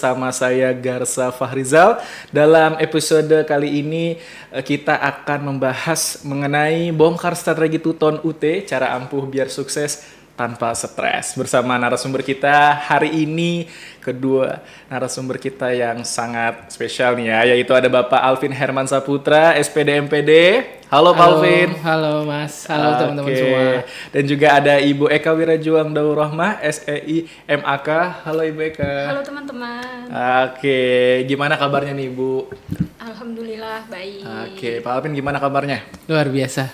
Sama saya Garsa Fahrizal. Dalam episode kali ini kita akan membahas mengenai bongkar strategi Tuton UT, cara ampuh biar sukses tanpa stres. Bersama narasumber kita hari ini, kedua narasumber kita yang sangat spesial nih ya, yaitu ada Bapak Alvin Herman Saputra, SPD MPD. Halo Pak Alvin. Halo Mas, halo teman-teman semua. Dan juga ada Ibu Eka Wirajuang Daur Rohmah, SEI MAK. Halo Ibu Eka. Halo teman-teman. Oke, gimana kabarnya nih Ibu? Alhamdulillah baik. Oke, Pak Alvin gimana kabarnya? Luar biasa.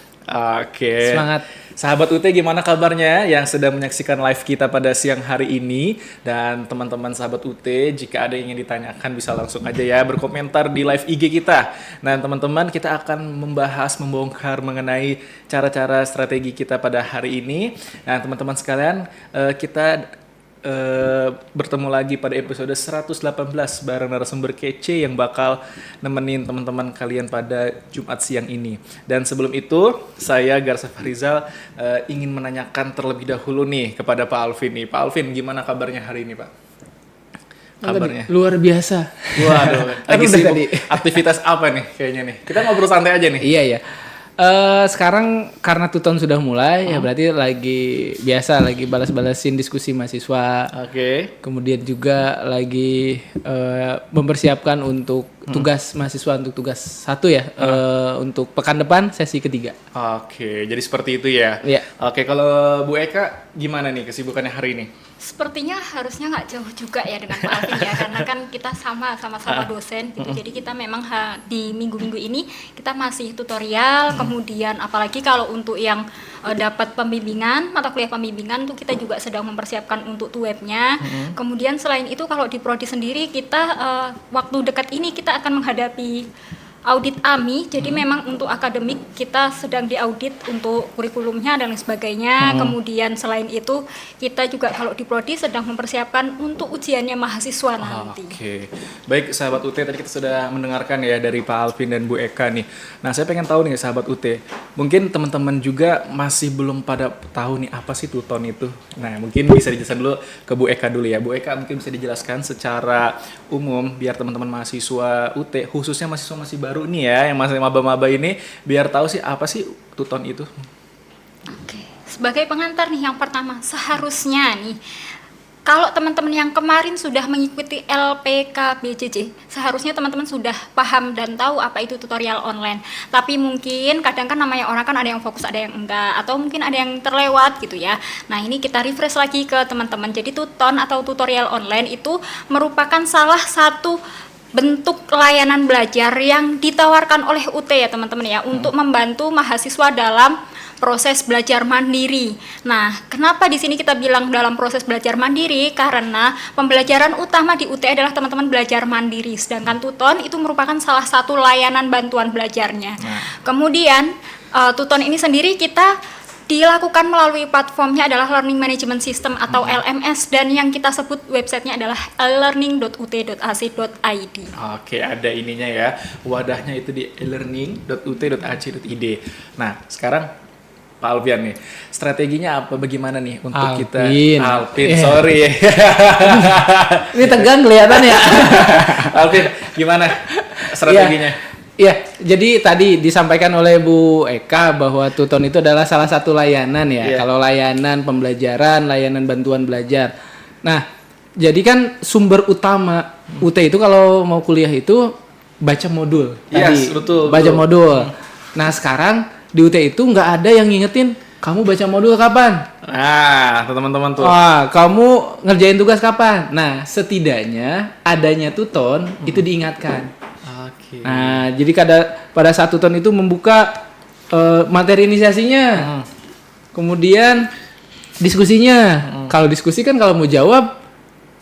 Oke. Semangat. Sahabat UT gimana kabarnya yang sedang menyaksikan live kita pada siang hari ini? Dan teman-teman sahabat UT, jika ada yang ingin ditanyakan bisa langsung aja ya berkomentar di live IG kita. Nah teman-teman, kita akan membongkar mengenai cara-cara strategi kita pada hari ini. Nah teman-teman sekalian, kita bertemu lagi pada episode 118 bareng narasumber kece yang bakal nemenin teman-teman kalian pada Jumat siang ini. Dan sebelum itu, saya Garsa Fahrizal ingin menanyakan terlebih dahulu nih kepada Pak Alvin nih. Pak Alvin, gimana kabarnya hari ini, Pak? Kabarnya luar biasa. Waduh, lagi sibuk aktivitas apa nih kayaknya nih? Kita ngobrol santai aja nih. Iya. Sekarang karena Tuton sudah mulai, ya berarti lagi balas-balasin diskusi mahasiswa. Oke. Kemudian juga lagi mempersiapkan untuk tugas mahasiswa untuk tugas 1 ya, untuk pekan depan sesi ketiga. Oke, jadi seperti itu ya. Iya. Oke, kalau Bu Eka gimana nih kesibukannya hari ini? Sepertinya harusnya nggak jauh juga ya dengan Pak Alvin ya, karena kan kita sama-sama dosen gitu. Jadi kita memang di minggu-minggu ini kita masih tutorial, kemudian apalagi kalau untuk yang dapat pembimbingan, mata kuliah pembimbingan tuh kita juga sedang mempersiapkan untuk webnya. Kemudian selain itu kalau di prodi sendiri kita waktu dekat ini kita akan menghadapi audit AMI, jadi memang untuk akademik kita sedang diaudit untuk kurikulumnya dan lain sebagainya. Kemudian selain itu kita juga kalau di prodi sedang mempersiapkan untuk ujiannya mahasiswa nanti. Oke, baik sahabat UT, tadi kita sudah mendengarkan ya dari Pak Alvin dan Bu Eka nih. Nah saya pengen tahu nih sahabat UT, mungkin teman-teman juga masih belum pada tahu nih apa sih Tuton itu. Nah mungkin bisa dijelaskan dulu ke Bu Eka dulu ya. Bu Eka mungkin bisa dijelaskan secara umum biar teman-teman mahasiswa UT, khususnya mahasiswa masih baru nih ya, yang masih maba-maba ini, biar tahu sih apa sih Tuton itu. Oke, sebagai pengantar nih yang pertama, seharusnya nih kalau teman-teman yang kemarin sudah mengikuti LPKBJJ, seharusnya teman-teman sudah paham dan tahu apa itu tutorial online. Tapi mungkin kadang kan namanya orang kan ada yang fokus, ada yang enggak, atau mungkin ada yang terlewat gitu ya. Nah ini kita refresh lagi ke teman-teman. Jadi Tuton atau tutorial online itu merupakan salah satu bentuk layanan belajar yang ditawarkan oleh UT ya teman-teman ya, untuk membantu mahasiswa dalam proses belajar mandiri. Nah, kenapa di sini kita bilang dalam proses belajar mandiri? Karena pembelajaran utama di UT adalah teman-teman belajar mandiri, sedangkan Tuton itu merupakan salah satu layanan bantuan belajarnya. Kemudian Tuton ini sendiri kita dilakukan melalui platformnya adalah Learning Management System atau LMS, dan yang kita sebut websitenya adalah elearning.ut.ac.id. Oke, ada ininya ya, wadahnya itu di elearning.ut.ac.id. Nah, sekarang Pak Alvin nih, strateginya apa, bagaimana nih untuk Alvin, sorry. Ini tegang kelihatan ya. Alvin, gimana strateginya? Iya, jadi tadi disampaikan oleh Bu Eka bahwa Tuton itu adalah salah satu layanan ya. Yeah. Kalau layanan pembelajaran, layanan bantuan belajar. Nah, jadi kan sumber utama UT itu kalau mau kuliah itu baca modul. Yes, betul. Baca modul. Nah, sekarang di UT itu nggak ada yang ngingetin kamu baca modul kapan? Nah, teman-teman tuh. Wah, kamu ngerjain tugas kapan? Nah, setidaknya adanya Tuton itu diingatkan. Nah, jadi pada saat Tuton itu membuka materi inisiasinya, kemudian diskusinya. Kalau diskusi kan kalau mau jawab,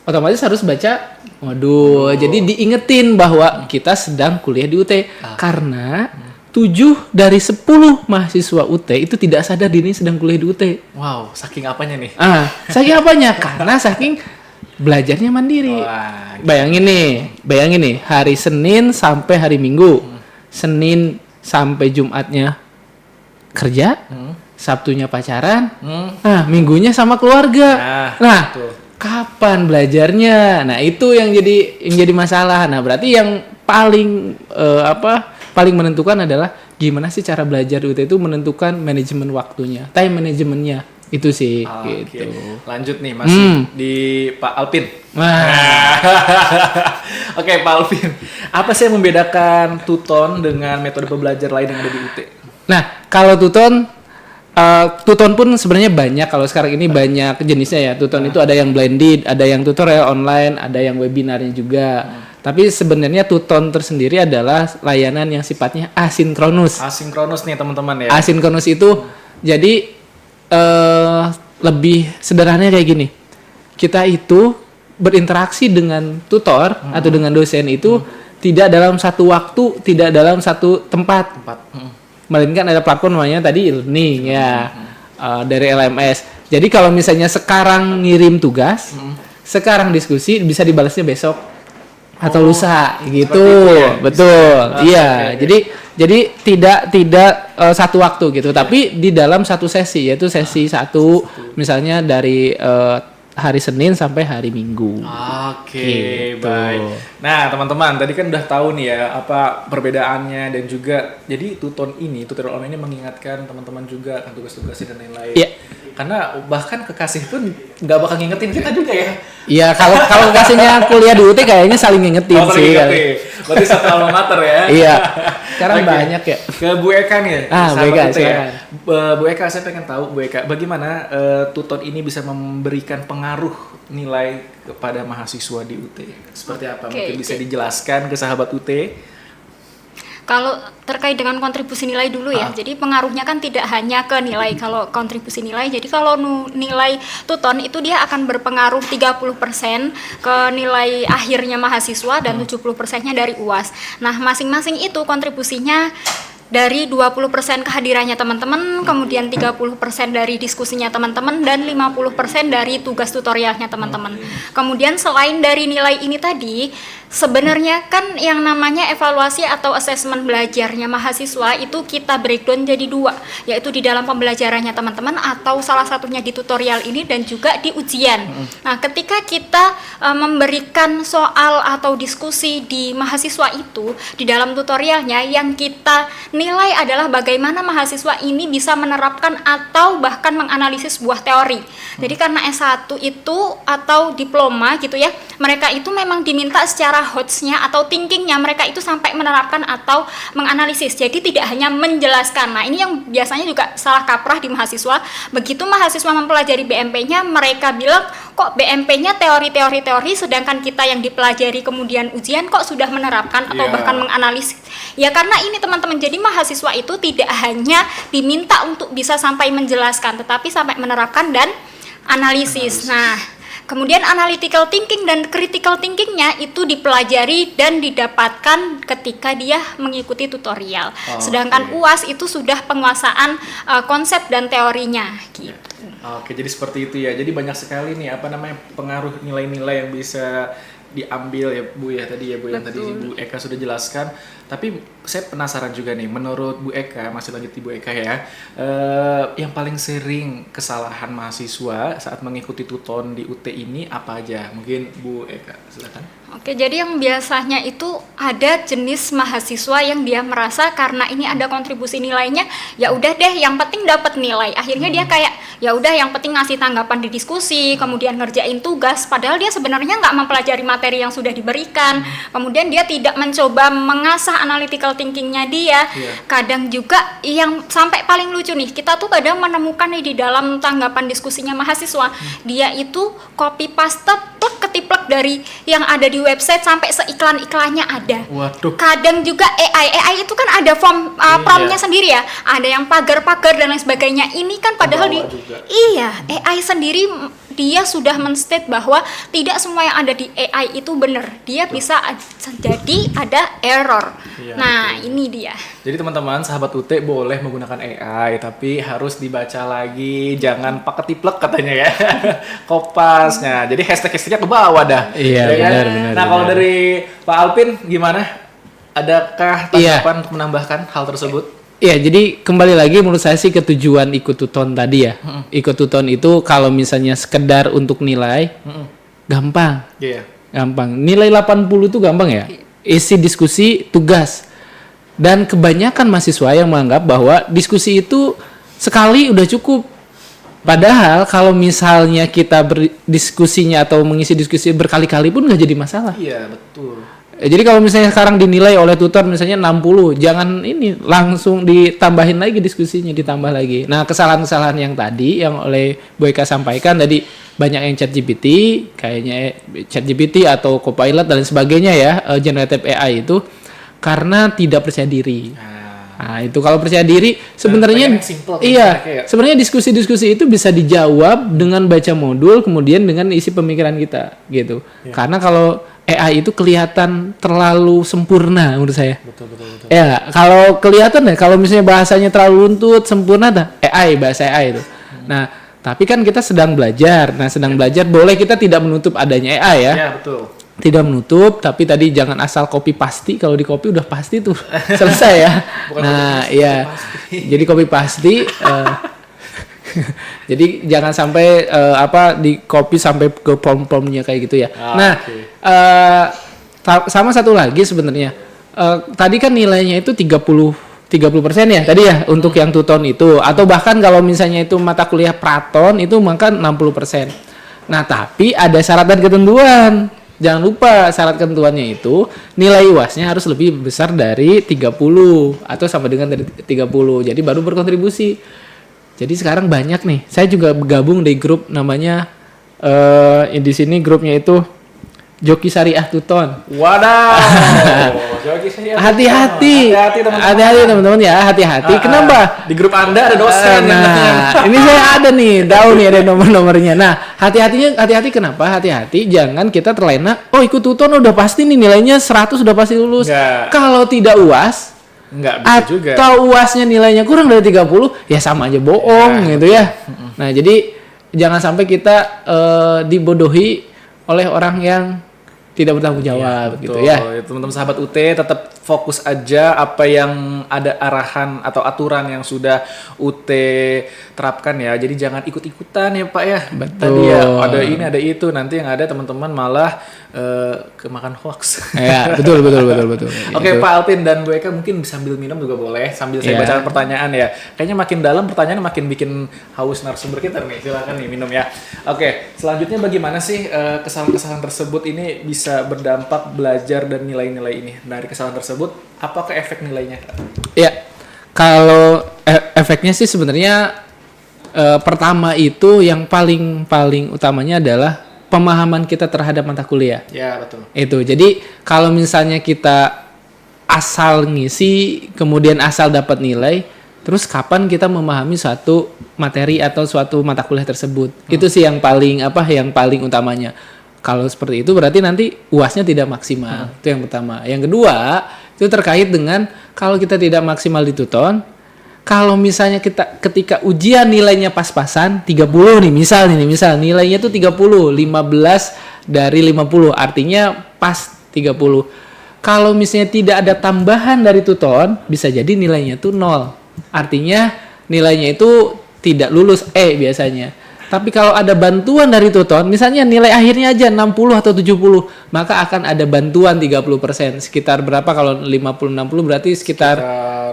otomatis harus baca modul. Jadi diingetin bahwa kita sedang kuliah di UT. Karena 7 dari 10 mahasiswa UT itu tidak sadar dirinya sedang kuliah di UT. Wow, saking apanya nih? Saking apanya? Karena saking belajarnya mandiri. Wah, Bayangin nih, hari Senin sampai hari Minggu. Senin sampai Jumatnya kerja, Sabtunya pacaran, Minggunya sama keluarga. Nah, kapan belajarnya? Nah, itu yang jadi masalah. Nah, berarti yang paling paling menentukan adalah gimana sih cara belajar UT itu menentukan manajemen waktunya, time manajemennya. Itu sih gitu. Lanjut nih masih di Pak Alpin. Wah. Oke, Pak Alvin, apa sih yang membedakan Tuton dengan metode pembelajar lain yang ada di UT? Nah, kalau Tuton pun sebenarnya banyak. Kalau sekarang ini banyak jenisnya ya. Tuton itu ada yang blended, ada yang tutorial online, ada yang webinarnya juga. Tapi sebenarnya Tuton tersendiri adalah layanan yang sifatnya asinkronus. Asinkronus nih teman-teman ya. Asinkronus itu jadi lebih sederhananya kayak gini. Kita itu berinteraksi dengan tutor atau dengan dosen itu tidak dalam satu waktu, tidak dalam satu tempat. Melainkan ada platform namanya tadi e-learning ya, dari LMS. Jadi kalau misalnya sekarang ngirim tugas, sekarang diskusi bisa dibalasnya besok atau lusa gitu. Ya? Betul. Iya. Okay. Jadi tidak satu waktu gitu, tapi di dalam satu sesi, yaitu sesi satu misalnya dari hari Senin sampai hari Minggu. Oke, gitu. baik. Nah, teman-teman, tadi kan udah tahu nih ya apa perbedaannya dan juga jadi tutorial online ini mengingatkan teman-teman juga kan tugas-tugasnya dan lain-lain. Iya. Karena bahkan kekasih pun nggak bakal ngingetin kita juga ya. Iya, kalau kasihnya kuliah di UT kayaknya saling ngingetin sih. Berarti satu alma mater ya. Iya. Sekarang Oke. banyak ya. Ke Bu Eka nih. Bu sahabat Eka, UT ya. silakan. Bu Eka, saya pengen tahu Bu Eka, bagaimana Tuton ini bisa memberikan pengaruh nilai kepada mahasiswa di UT? Seperti apa? Oke, Mungkin bisa dijelaskan ke sahabat UT. Kalau terkait dengan kontribusi nilai dulu ya, jadi pengaruhnya kan tidak hanya ke nilai. Kalau kontribusi nilai, jadi kalau nilai Tuton itu dia akan berpengaruh 30% ke nilai akhirnya mahasiswa dan 70%-nya dari UAS. Nah, masing-masing itu kontribusinya dari 20% kehadirannya teman-teman, kemudian 30% dari diskusinya teman-teman, dan 50% dari tugas tutorialnya teman-teman. Kemudian selain dari nilai ini tadi, sebenarnya kan yang namanya evaluasi atau asesmen belajarnya mahasiswa itu kita breakdown jadi dua, yaitu di dalam pembelajarannya teman-teman atau salah satunya di tutorial ini dan juga di ujian. Nah, ketika kita memberikan soal atau diskusi di mahasiswa itu di dalam tutorialnya, yang kita nilai adalah bagaimana mahasiswa ini bisa menerapkan atau bahkan menganalisis sebuah teori. Jadi karena S1 itu atau diploma gitu ya, mereka itu memang diminta secara hotsnya atau thinkingnya mereka itu sampai menerapkan atau menganalisis. Jadi tidak hanya menjelaskan. Nah, ini yang biasanya juga salah kaprah di mahasiswa. Begitu mahasiswa mempelajari BMP-nya, mereka bilang kok BMP-nya teori-teori, sedangkan kita yang dipelajari kemudian ujian kok sudah menerapkan atau bahkan menganalisis. Ya karena ini teman-teman, jadi mahasiswa itu tidak hanya diminta untuk bisa sampai menjelaskan, tetapi sampai menerapkan dan analisis. Nah, kemudian analytical thinking dan critical thinkingnya itu dipelajari dan didapatkan ketika dia mengikuti tutorial. Sedangkan UAS itu sudah penguasaan konsep dan teorinya gitu. Oke, jadi seperti itu ya. Jadi banyak sekali nih pengaruh nilai-nilai yang bisa diambil ya Bu ya tadi ya Bu, yang tadi Bu Eka sudah jelaskan. Tapi saya penasaran juga nih, menurut Bu Eka, masih lanjut di Bu Eka ya, yang paling sering kesalahan mahasiswa saat mengikuti Tuton di UT ini apa aja? Mungkin Bu Eka, silakan. Oke, jadi yang biasanya itu ada jenis mahasiswa yang dia merasa karena ini ada kontribusi nilainya, ya udah deh, yang penting dapat nilai. Akhirnya dia kayak ya udah, yang penting ngasih tanggapan di diskusi, kemudian ngerjain tugas, padahal dia sebenarnya nggak mempelajari materi yang sudah diberikan. Kemudian dia tidak mencoba mengasah analytical thinkingnya dia. Kadang juga yang sampai paling lucu nih, kita tuh kadang menemukan nih di dalam tanggapan diskusinya mahasiswa, dia itu copy paste plek ketiplek dari yang ada di website sampai seiklan-iklannya ada. Waduh. Kadang juga AI itu kan ada form promnya sendiri ya, ada yang pagar-pagar dan lain sebagainya. Ini kan padahal AI sendiri dia sudah men-state bahwa tidak semua yang ada di AI itu benar. Dia bisa jadi ada error. Nah, ini dia. Jadi teman-teman, sahabat UT boleh menggunakan AI, tapi harus dibaca lagi, jangan pakai tiplek katanya ya. Kopasnya. Jadi hashtag-hashtagnya ke bawah dah. Iya, Ya kan? benar. Nah, kalau dari Pak Alpin gimana? Adakah tanggapan untuk menambahkan hal tersebut? Iya, jadi kembali lagi menurut saya sih ke tujuan ikut Tuton tadi ya. Ikut Tuton itu kalau misalnya sekedar untuk nilai, gampang. Iya. Gampang. Nilai 80 itu gampang ya. Isi diskusi, tugas. Dan kebanyakan mahasiswa yang menganggap bahwa diskusi itu sekali udah cukup. Padahal kalau misalnya kita berdiskusinya atau mengisi diskusi berkali-kali pun nggak jadi masalah. Iya, betul. Jadi kalau misalnya sekarang dinilai oleh tutor misalnya 60, jangan ini langsung ditambahin lagi diskusinya, ditambah lagi. Nah, kesalahan-kesalahan yang tadi yang oleh Bu Eka sampaikan tadi, banyak yang ChatGPT, kayaknya ChatGPT atau Copilot dan sebagainya ya, generative AI itu karena tidak percaya diri. Nah, itu kalau percaya diri sebenarnya sebenarnya diskusi-diskusi itu bisa dijawab dengan baca modul kemudian dengan isi pemikiran kita gitu. Karena kalau AI itu kelihatan terlalu sempurna menurut saya. Betul. Ya, kalau kelihatan ya kalau misalnya bahasanya terlalu runtut, sempurna bahasa AI itu. Nah, tapi kan kita sedang belajar. Nah, sedang belajar boleh kita tidak menutup adanya AI ya. Iya, betul. Tidak menutup, tapi tadi jangan asal copy pasti. Kalau di copy udah pasti tuh selesai ya. Nah, iya. Jadi copy pasti. Jadi jangan sampai di copy sampai ke form-formnya kayak gitu ya. Sama satu lagi sebenarnya. Tadi kan nilainya itu 30% ya tadi ya untuk yang tuton itu, atau bahkan kalau misalnya itu mata kuliah praton itu maka 60%. Nah, tapi ada syarat dan ketentuan. Jangan lupa syarat ketentuannya itu nilai UAS-nya harus lebih besar dari 30 atau sama dengan dari 30. Jadi baru berkontribusi. Jadi sekarang banyak nih. Saya juga bergabung di grup namanya di sini grupnya itu Joki Syariah Tuton. Waduh. Joki Syariah. Hati-hati teman-teman ya, hati-hati. Kenapa? Di grup Anda ada dosen. Ini saya ada nih, tahu nih ada nomor-nomornya. Nah, hati-hati kenapa? Hati-hati jangan kita terlena. Oh, ikut Tuton udah pasti nih nilainya 100 udah pasti lulus. Kalau tidak UAS nggak bisa juga. Atau UAS-nya nilainya kurang dari 30, ya sama aja bohong gitu ya. Nah, jadi jangan sampai kita dibodohi oleh orang yang tidak bertanggung jawab gitu ya. Teman-teman sahabat UT tetap fokus aja apa yang ada arahan atau aturan yang sudah UT terapkan ya. Jadi jangan ikut-ikutan ya Pak ya. Betul. Tadi ya ada ini ada itu, nanti yang ada teman-teman malah kemakan hoax. Ya, betul. Oke, Pak Alvin dan Bu Eka mungkin sambil minum juga boleh, sambil saya bacakan pertanyaan ya. Kayaknya makin dalam pertanyaan makin bikin haus narasumber kita nih. Silakan nih minum ya. Oke, selanjutnya bagaimana sih kesalahan-kesalahan tersebut ini bisa berdampak belajar dan nilai-nilai ini? Dari kesalahan tersebut, apakah efek nilainya? Ya, kalau efeknya sih sebenarnya pertama itu yang paling utamanya adalah pemahaman kita terhadap mata kuliah. Ya, betul. Itu. Jadi kalau misalnya kita asal ngisi kemudian asal dapat nilai, terus kapan kita memahami suatu materi atau suatu mata kuliah tersebut? Itu sih yang paling utamanya. Kalau seperti itu berarti nanti UAS-nya tidak maksimal. Itu yang pertama. Yang kedua, itu terkait dengan kalau kita tidak maksimal di Tuton, kalau misalnya kita ketika ujian nilainya pas-pasan 30 nih, misal nilainya tuh 30, 15 dari 50, artinya pas 30. Kalau misalnya tidak ada tambahan dari Tuton, bisa jadi nilainya tuh 0. Artinya nilainya itu tidak lulus biasanya. Tapi kalau ada bantuan dari Tuton, misalnya nilai akhirnya aja 60 atau 70, maka akan ada bantuan 30%. Sekitar berapa kalau 50-60 berarti sekitar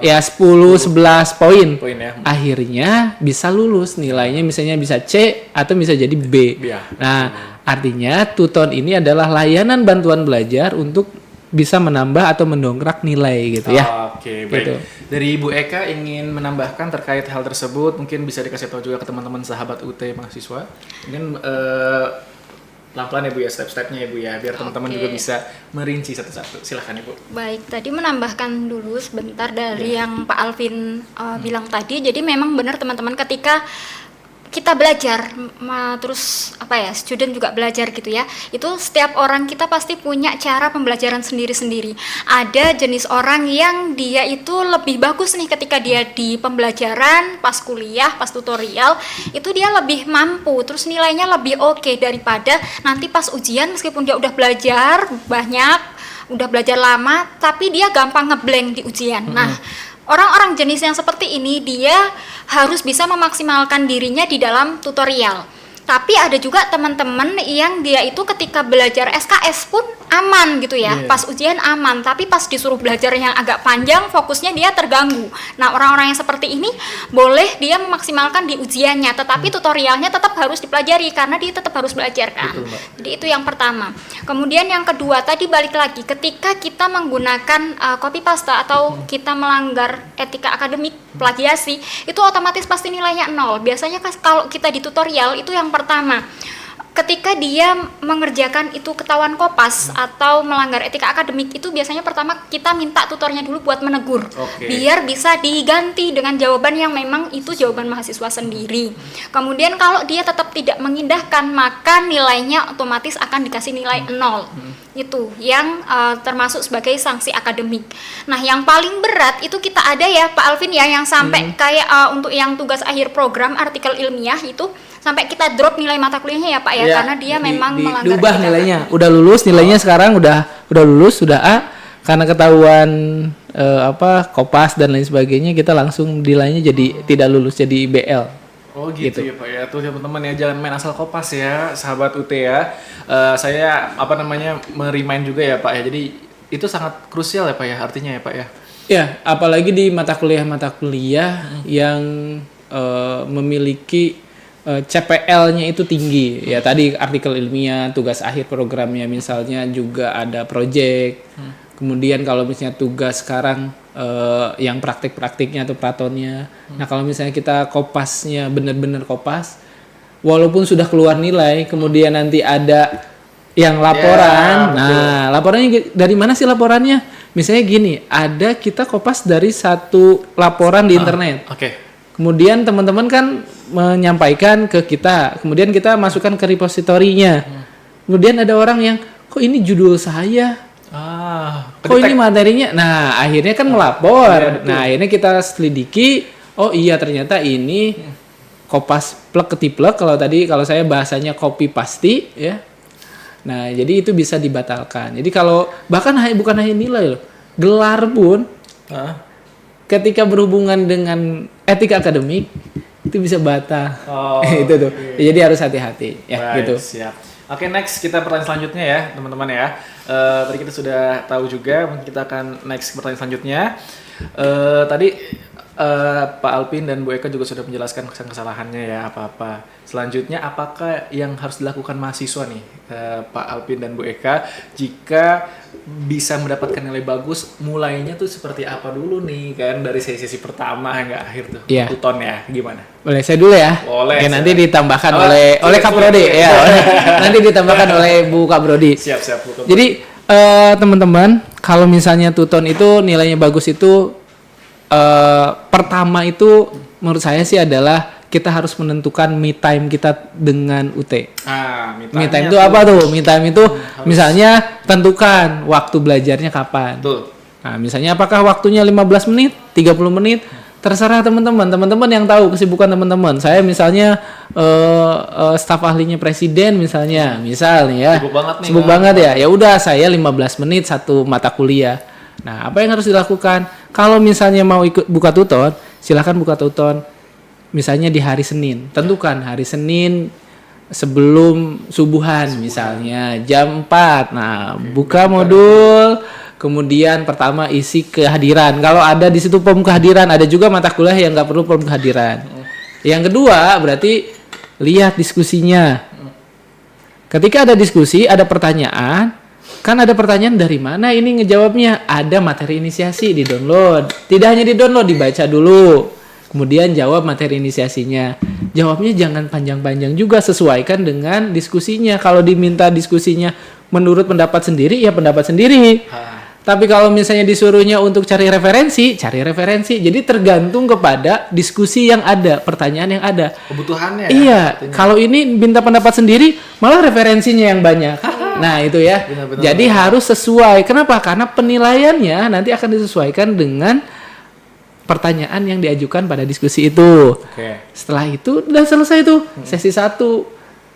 ya 10-11 poin. Ya. Akhirnya bisa lulus, nilainya misalnya bisa C atau bisa jadi B. Ya. Nah, artinya Tuton ini adalah layanan bantuan belajar untuk bisa menambah atau mendongkrak nilai gitu ya. Oke, baik. Gitu. Dari Ibu Eka ingin menambahkan terkait hal tersebut, mungkin bisa dikasih tahu juga ke teman-teman sahabat UT mahasiswa. Mungkin pelan-pelan ya Bu ya, step-stepnya ya Bu ya, biar teman-teman juga bisa merinci satu-satu. Silakan Ibu. Baik, tadi menambahkan dulu sebentar dari yang Pak Alvin bilang tadi. Jadi memang benar teman-teman ketika kita belajar, terus student juga belajar gitu ya, itu setiap orang kita pasti punya cara pembelajaran sendiri-sendiri. Ada jenis orang yang dia itu lebih bagus nih ketika dia di pembelajaran, pas kuliah, pas tutorial, itu dia lebih mampu, terus nilainya lebih oke daripada nanti pas ujian meskipun dia udah belajar banyak, udah belajar lama, tapi dia gampang ngeblank di ujian. Nah, orang-orang jenis yang seperti ini dia harus bisa memaksimalkan dirinya di dalam tutorial. Tapi ada juga teman-teman yang dia itu ketika belajar SKS pun aman gitu ya, pas ujian aman, tapi pas disuruh belajar yang agak panjang, fokusnya dia terganggu. Nah, orang-orang yang seperti ini boleh dia memaksimalkan di ujiannya, tetapi tutorialnya tetap harus dipelajari karena dia tetap harus belajar kan. Betul, Mbak. Jadi itu yang pertama. Kemudian yang kedua tadi balik lagi, ketika kita menggunakan copy paste atau kita melanggar etika akademik, plagiasi, itu otomatis pasti nilainya 0. Biasanya kalau kita di tutorial itu yang pertama, ketika dia mengerjakan itu ketahuan kopas atau melanggar etika akademik, itu biasanya pertama kita minta tutornya dulu buat menegur, biar bisa diganti dengan jawaban yang memang itu jawaban mahasiswa sendiri. Kemudian kalau dia tetap tidak mengindahkan, maka nilainya otomatis akan dikasih nilai 0. Itu yang termasuk sebagai sanksi akademik. Nah, yang paling berat itu kita ada ya Pak Alvin ya, yang sampai kayak untuk yang tugas akhir program artikel ilmiah itu sampai kita drop nilai mata kuliahnya ya Pak ya, karena dia memang melanggar diubah etika nilainya. akademik. Udah lulus nilainya sekarang udah lulus, sudah A, karena ketahuan kopas dan lain sebagainya, kita langsung nilainya jadi tidak lulus, jadi BL. Oh gitu ya Pak ya. Tuh teman-teman ya, jangan main asal kopas ya sahabat UT ya. Saya merimain juga ya Pak ya. Jadi itu sangat krusial ya Pak ya, artinya ya Pak ya. Ya, apalagi di mata kuliah yang memiliki CPL-nya itu tinggi. Ya tadi artikel ilmiah, tugas akhir programnya misalnya juga ada project. Kemudian kalau misalnya tugas sekarang yang praktik-praktiknya atau pratonnya. Nah, kalau misalnya kita kopasnya benar-benar kopas, walaupun sudah keluar nilai, kemudian nanti ada yang laporan. Nah, laporannya dari mana sih laporannya? Misalnya gini, ada kita kopas dari satu laporan di internet. Kemudian teman-teman kan menyampaikan ke kita, kemudian kita masukkan ke repositorinya. Kemudian ada orang yang, kok ini judul saya? Kok ini materinya? Nah, akhirnya kan melapor. Nah, akhirnya kita selidiki, oh iya ternyata ini kopas plek ketiplek, kalau saya bahasanya copy paste ya. Nah, jadi itu bisa dibatalkan. Jadi kalau bahkan bukan hanya nilai loh, gelar pun ketika berhubungan dengan etika akademik itu bisa batal. Itu tuh. Jadi harus hati-hati ya. Gitu. Siap. Oke, next kita pertanyaan selanjutnya ya teman-teman ya. Tadi kita sudah tahu juga, mungkin kita akan next pertanyaan selanjutnya. Tadi Pak Alvin dan Bu Eka juga sudah menjelaskan kesalahannya ya, apa-apa. Selanjutnya, apakah yang harus dilakukan mahasiswa nih, Pak Alvin dan Bu Eka, jika bisa mendapatkan nilai bagus, mulainya tuh seperti apa dulu nih, kan dari sesi pertama hingga akhir tuh, tuton ya, gimana? Boleh saya dulu ya? Boleh. Nanti ditambahkan oleh Kak Brodi ya. Nanti ditambahkan oleh Bu Kak Brodi. Siap, Bu Kak Brodi. Jadi teman-teman, kalau misalnya tuton itu nilainya bagus itu pertama itu menurut saya sih adalah kita harus menentukan me time kita dengan UT. Me time itu apa tuh? Me time itu misalnya tentukan waktu belajarnya kapan. Nah, misalnya apakah waktunya 15 menit, 30 menit, terserah teman-teman. Teman-teman yang tahu kesibukan teman-teman. Saya misalnya staf ahlinya presiden misalnya, ya. Sibuk banget ya. Ya udah saya 15 menit satu mata kuliah. Nah, apa yang harus dilakukan? Kalau misalnya mau ikut buka tuton, silakan buka tuton. Misalnya di hari Senin. Tentukan hari Senin sebelum subuhan misalnya jam 4. Nah, buka modul, kemudian pertama isi kehadiran. Kalau ada di situ form kehadiran, ada juga mata kuliah yang nggak perlu form kehadiran. Yang kedua, berarti lihat diskusinya. Ketika ada diskusi, ada pertanyaan, kan ada pertanyaan dari mana ini ngejawabnya? Ada materi inisiasi, di-download. Tidak hanya di-download, dibaca dulu. Kemudian jawab materi inisiasinya. Jawabnya jangan panjang-panjang juga, sesuaikan dengan diskusinya. Kalau diminta diskusinya menurut pendapat sendiri, ya pendapat sendiri. Tapi kalau misalnya disuruhnya untuk cari referensi. Jadi tergantung kepada diskusi yang ada, pertanyaan yang ada. Kebutuhannya. Iya, kalau ini minta pendapat sendiri, malah referensinya yang banyak. Nah, itu ya. Benar. Jadi harus sesuai. Kenapa? Karena penilaiannya nanti akan disesuaikan dengan pertanyaan yang diajukan pada diskusi itu. Setelah itu udah selesai tuh sesi 1.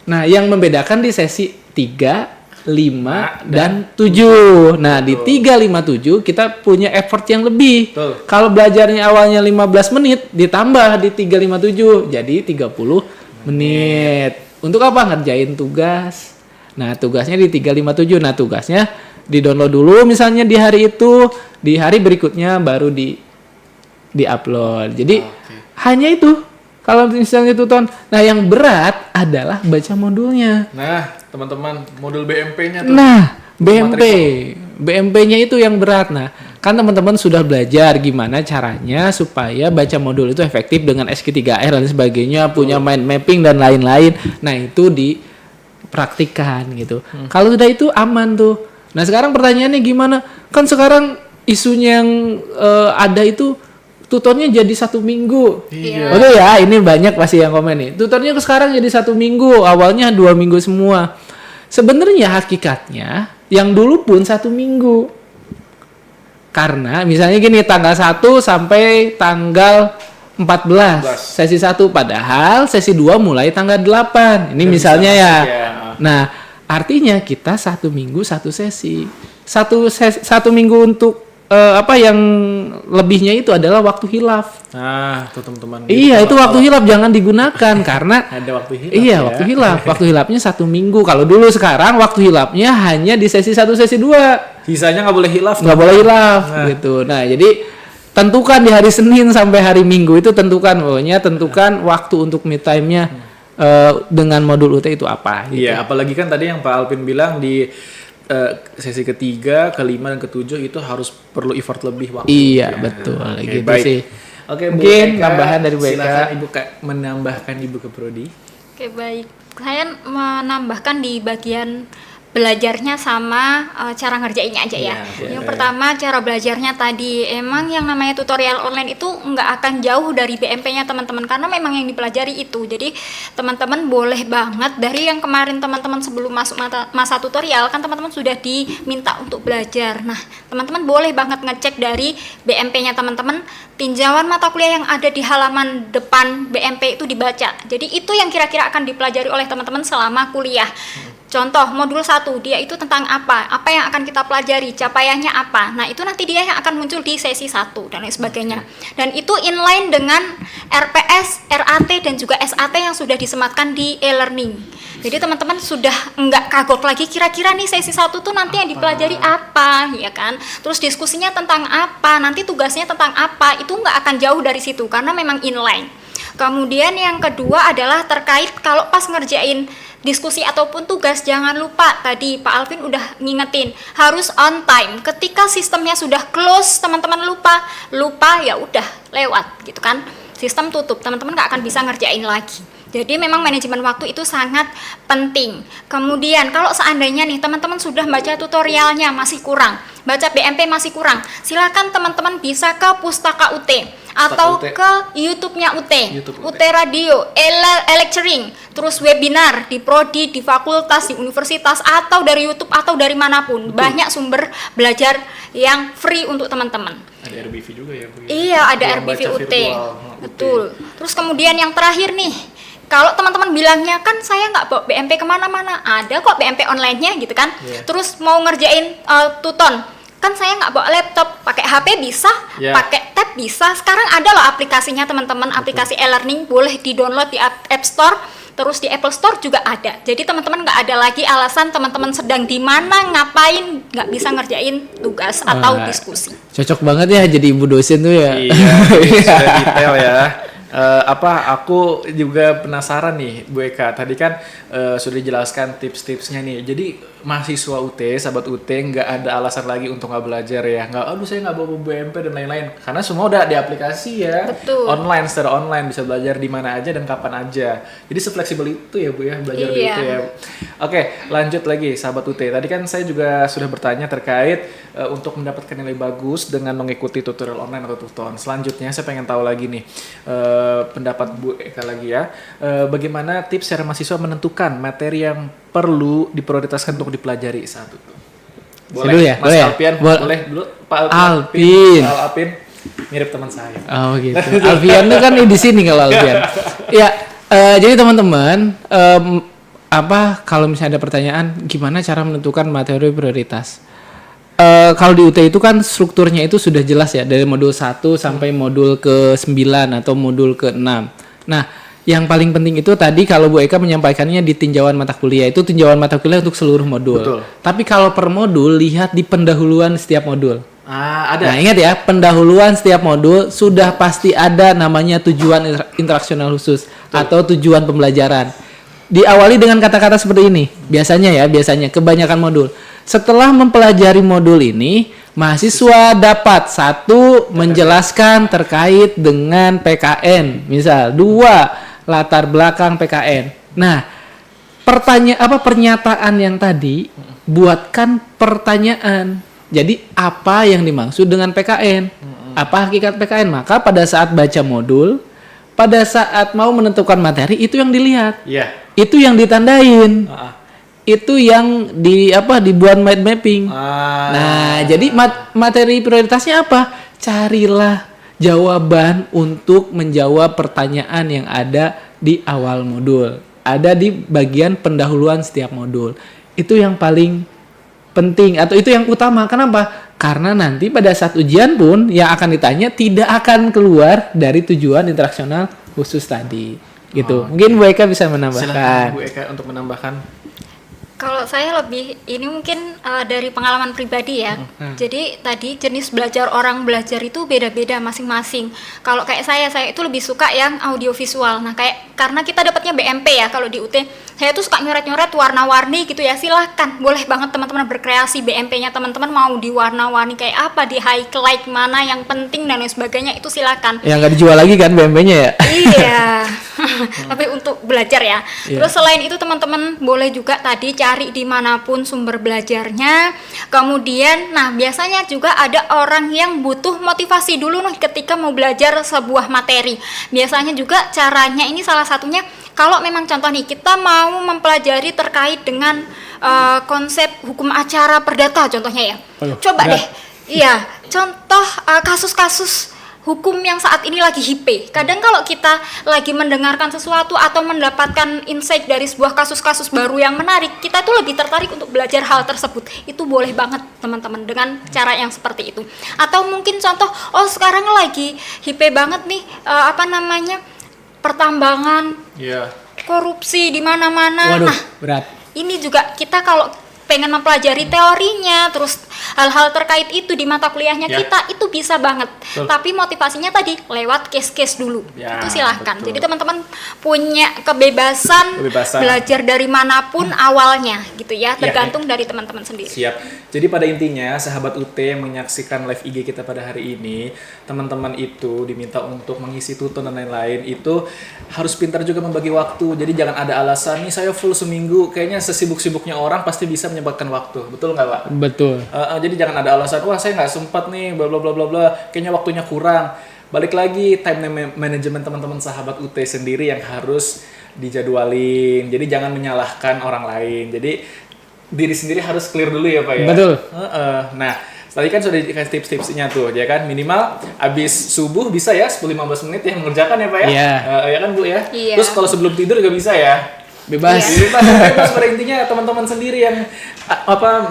Nah, yang membedakan di sesi 3, 5 dan 7. Nah, di 3, 5, 7 kita punya effort yang lebih. Kalau belajarnya awalnya 15 menit ditambah di 3, 5, 7 jadi 30 menit Untuk apa? Ngerjain tugas. Nah, tugasnya di 357. Nah, tugasnya di-download dulu misalnya di hari itu, di hari berikutnya baru di-upload. Jadi hanya itu. Kalau misalnya tuton. Nah, yang berat adalah baca modulnya. Nah, teman-teman, modul BMP-nya tuh. Nah, BMP-nya itu yang berat. Nah, kan teman-teman sudah belajar gimana caranya supaya baca modul itu efektif dengan SQ3R dan sebagainya, punya mind mapping dan lain-lain. Nah, itu dipraktikkan gitu. Kalau sudah itu aman tuh. Nah, sekarang pertanyaannya gimana? Kan sekarang isunya yang ada itu tutornya jadi 1 minggu. Iya. Betul ya, ini banyak pasti yang komen nih. Tutornya sekarang jadi 1 minggu, awalnya 2 minggu semua. Sebenarnya hakikatnya yang dulu pun 1 minggu. Karena misalnya gini, tanggal 1 sampai tanggal 14 sesi 1, padahal sesi 2 mulai tanggal 8. Ini misalnya ya. Nah, artinya kita 1 minggu 1 sesi. 1 minggu untuk yang lebihnya itu adalah waktu hilaf. Nah, tuh teman-teman. Iya, itu waktu hilaf jangan digunakan karena ada waktu hilaf. Iya, waktu hilaf. Waktu hilafnya 1 minggu. Kalau dulu, sekarang waktu hilafnya hanya di sesi 1, sesi 2. Sisanya nggak boleh hilaf. Nggak boleh hilaf gitu. Nah, jadi tentukan di hari Senin sampai hari Minggu itu tentukan waktu untuk me time-nya dengan modul UT itu apa gitu. Iya, apalagi kan tadi yang Pak Alvin bilang di sesi ketiga, kelima dan ketujuh itu harus perlu effort lebih waktu. Iya, betul. Gitu baik. sih. Oke, mungkin Bu Eka, tambahan dari Bu Eka. Silakan Ibu menambahkan Ibu ke Prodi. Oke, baik. Saya menambahkan di bagian belajarnya sama cara ngerjainnya aja ya. Yang pertama, cara belajarnya tadi, emang yang namanya tutorial online itu nggak akan jauh dari BMP-nya teman-teman, karena memang yang dipelajari itu. Jadi teman-teman boleh banget dari yang kemarin teman-teman sebelum masuk masa tutorial kan teman-teman sudah diminta untuk belajar. Nah, teman-teman boleh banget ngecek dari BMP-nya teman-teman, tinjauan mata kuliah yang ada di halaman depan BMP itu dibaca. Jadi itu yang kira-kira akan dipelajari oleh teman-teman selama kuliah. Contoh, modul 1, dia itu tentang apa yang akan kita pelajari, capaiannya apa. Nah, itu nanti dia yang akan muncul di sesi 1 dan lain sebagainya. Dan itu inline dengan RPS, RAT, dan juga SAT yang sudah disematkan di e-learning. Jadi teman-teman sudah nggak kagok lagi kira-kira nih sesi 1 tuh nanti yang dipelajari apa, ya kan? Terus diskusinya tentang apa, nanti tugasnya tentang apa, itu nggak akan jauh dari situ karena memang inline. Kemudian yang kedua adalah terkait kalau pas ngerjain diskusi ataupun tugas, jangan lupa tadi Pak Alvin udah ngingetin harus on time. Ketika sistemnya sudah close, teman-teman lupa ya udah lewat gitu kan, sistem tutup, teman-teman nggak akan bisa ngerjain lagi. Jadi memang manajemen waktu itu sangat penting. Kemudian kalau seandainya nih teman-teman sudah baca tutorialnya masih kurang, baca BMP masih kurang, silakan teman-teman bisa ke Pustaka UT atau ke YouTube-nya UT, UT Radio, e-lecturing, terus webinar di prodi, di fakultas, di universitas, atau dari YouTube atau dari manapun. Banyak sumber belajar yang free untuk teman-teman. Ada RBV juga ya, Bu? Iya, ada RBV UT. Betul. Terus kemudian yang terakhir nih, kalau teman-teman bilangnya kan saya nggak bawa BMP kemana-mana, ada kok BMP online-nya gitu kan. Terus mau ngerjain tuton, kan saya nggak bawa laptop, pakai HP bisa, pakai tab bisa. Sekarang ada loh aplikasinya teman-teman, aplikasi e-learning boleh di-download di App Store, terus di Apple Store juga ada. Jadi teman-teman nggak ada lagi alasan teman-teman sedang di mana, ngapain, nggak bisa ngerjain tugas atau diskusi. Cocok banget ya jadi ibu dosen tuh ya. Iya, sudah detail ya. Aku juga penasaran nih Bu Eka, tadi kan sudah dijelaskan tips-tipsnya nih. Jadi mahasiswa UT, sahabat UT nggak ada alasan lagi untuk nggak belajar ya, nggak, aduh saya nggak bawa BMP dan lain-lain, karena semua udah di aplikasi ya. Betul. Online, secara online bisa belajar di mana aja dan kapan aja. Jadi sefleksibel itu ya Bu ya, belajar di UT ya. Oke, lanjut lagi sahabat UT. Tadi kan saya juga sudah bertanya terkait untuk mendapatkan nilai bagus dengan mengikuti tutorial online atau tuton. Selanjutnya saya pengen tahu lagi nih pendapat Bu Eka lagi ya. Bagaimana tips secara mahasiswa menentukan materi yang perlu diprioritaskan untuk dipelajari saat itu? Boleh dulu ya? Mas Boleh Alpian, ya? boleh dulu Pak Alpin. Alpin. Mirip teman saya. Oh gitu. Alfian tuh kan di sini kalau Alfian. Ya, jadi teman-teman, kalau misalnya ada pertanyaan, gimana cara menentukan materi prioritas? Kalau di UT itu kan strukturnya itu sudah jelas ya, dari modul 1 sampai modul ke-9 atau modul ke-6. Nah, yang paling penting itu tadi kalau Bu Eka menyampaikannya di tinjauan mata kuliah, itu tinjauan mata kuliah untuk seluruh modul. Betul. Tapi kalau per modul lihat di pendahuluan setiap modul. Ada. Nah, ingat ya, pendahuluan setiap modul sudah pasti ada namanya tujuan interaksional khusus atau tujuan pembelajaran. Diawali dengan kata-kata seperti ini. Biasanya kebanyakan modul. Setelah mempelajari modul ini, mahasiswa dapat 1. Menjelaskan terkait dengan PKN. Misal 2. Latar belakang PKN. Nah, pernyataan yang tadi buatkan pertanyaan. Jadi apa yang dimaksud dengan PKN? Apa hakikat PKN? Maka pada saat baca modul, pada saat mau menentukan materi itu yang dilihat. Iya. Itu yang ditandain. Itu yang dibuat mind mapping. Nah, jadi materi prioritasnya apa? Carilah jawaban untuk menjawab pertanyaan yang ada di awal modul. Ada di bagian pendahuluan setiap modul. Itu yang paling penting atau itu yang utama. Kenapa? Karena nanti pada saat ujian pun yang akan ditanya tidak akan keluar dari tujuan interaksional khusus tadi. Gitu. Mungkin Bu Eka bisa menambahkan. Silakan Bu Eka untuk menambahkan. Kalau saya lebih ini mungkin dari pengalaman pribadi ya. Jadi tadi jenis belajar orang belajar itu beda-beda masing-masing. Kalau kayak saya itu lebih suka yang audiovisual. Nah, karena kita dapatnya BMP ya kalau di UT. Saya tuh suka nyoret-nyoret warna-warni gitu ya. Silahkan, boleh banget teman-teman berkreasi. BMP-nya teman-teman mau di warna-warni kayak apa, di highlight mana yang penting dan lain sebagainya, itu silakan. Yang nggak dijual lagi kan BMP-nya ya? Iya. Tapi untuk belajar ya. Terus selain itu teman-teman boleh juga tadi cari dimanapun sumber belajarnya. Kemudian, nah biasanya juga ada orang yang butuh motivasi dulu nih ketika mau belajar sebuah materi. Biasanya juga caranya ini salah satunya, kalau memang contoh nih kita mau mempelajari terkait dengan konsep hukum acara perdata contohnya ya. Coba deh, iya, contoh kasus-kasus hukum yang saat ini lagi hipe. Kadang kalau kita lagi mendengarkan sesuatu atau mendapatkan insight dari sebuah kasus-kasus baru yang menarik, kita tuh lebih tertarik untuk belajar hal tersebut. Itu boleh banget teman-teman dengan cara yang seperti itu. Atau mungkin contoh, sekarang lagi hipe banget nih pertambangan, korupsi di mana-mana. Waduh, nah, berat. Ini juga kita kalau pengen mempelajari teorinya, terus hal-hal terkait itu di mata kuliahnya kita, itu bisa banget. Tapi motivasinya tadi lewat case-case dulu. Itu silahkan. Jadi teman-teman punya kebebasan belajar dari manapun awalnya gitu ya, tergantung dari teman-teman sendiri. Siap. Jadi pada intinya sahabat UT yang menyaksikan live IG kita pada hari ini, teman-teman itu diminta untuk mengisi tuton dan lain-lain, itu harus pintar juga membagi waktu. Jadi jangan ada alasan nih saya full seminggu, kayaknya sesibuk-sibuknya orang pasti bisa menyempatkan waktu. Betul nggak, Pak? Betul. Jadi jangan ada alasan, wah saya nggak sempat nih, bla bla bla bla bla, kayaknya waktunya kurang. Balik lagi, time management teman-teman sahabat UT sendiri yang harus dijadwalin. Jadi jangan menyalahkan orang lain. Jadi diri sendiri harus clear dulu ya, Pak ya. Betul. Nah, tadi kan sudah dikasih tips-tipsnya tuh, ya kan, minimal abis subuh bisa ya 10-15 menit ya mengerjakan ya, Pak ya. Ya kan Bu ya. Terus kalau sebelum tidur juga bisa ya. Bebas. Bebas pada intinya teman-teman sendiri yang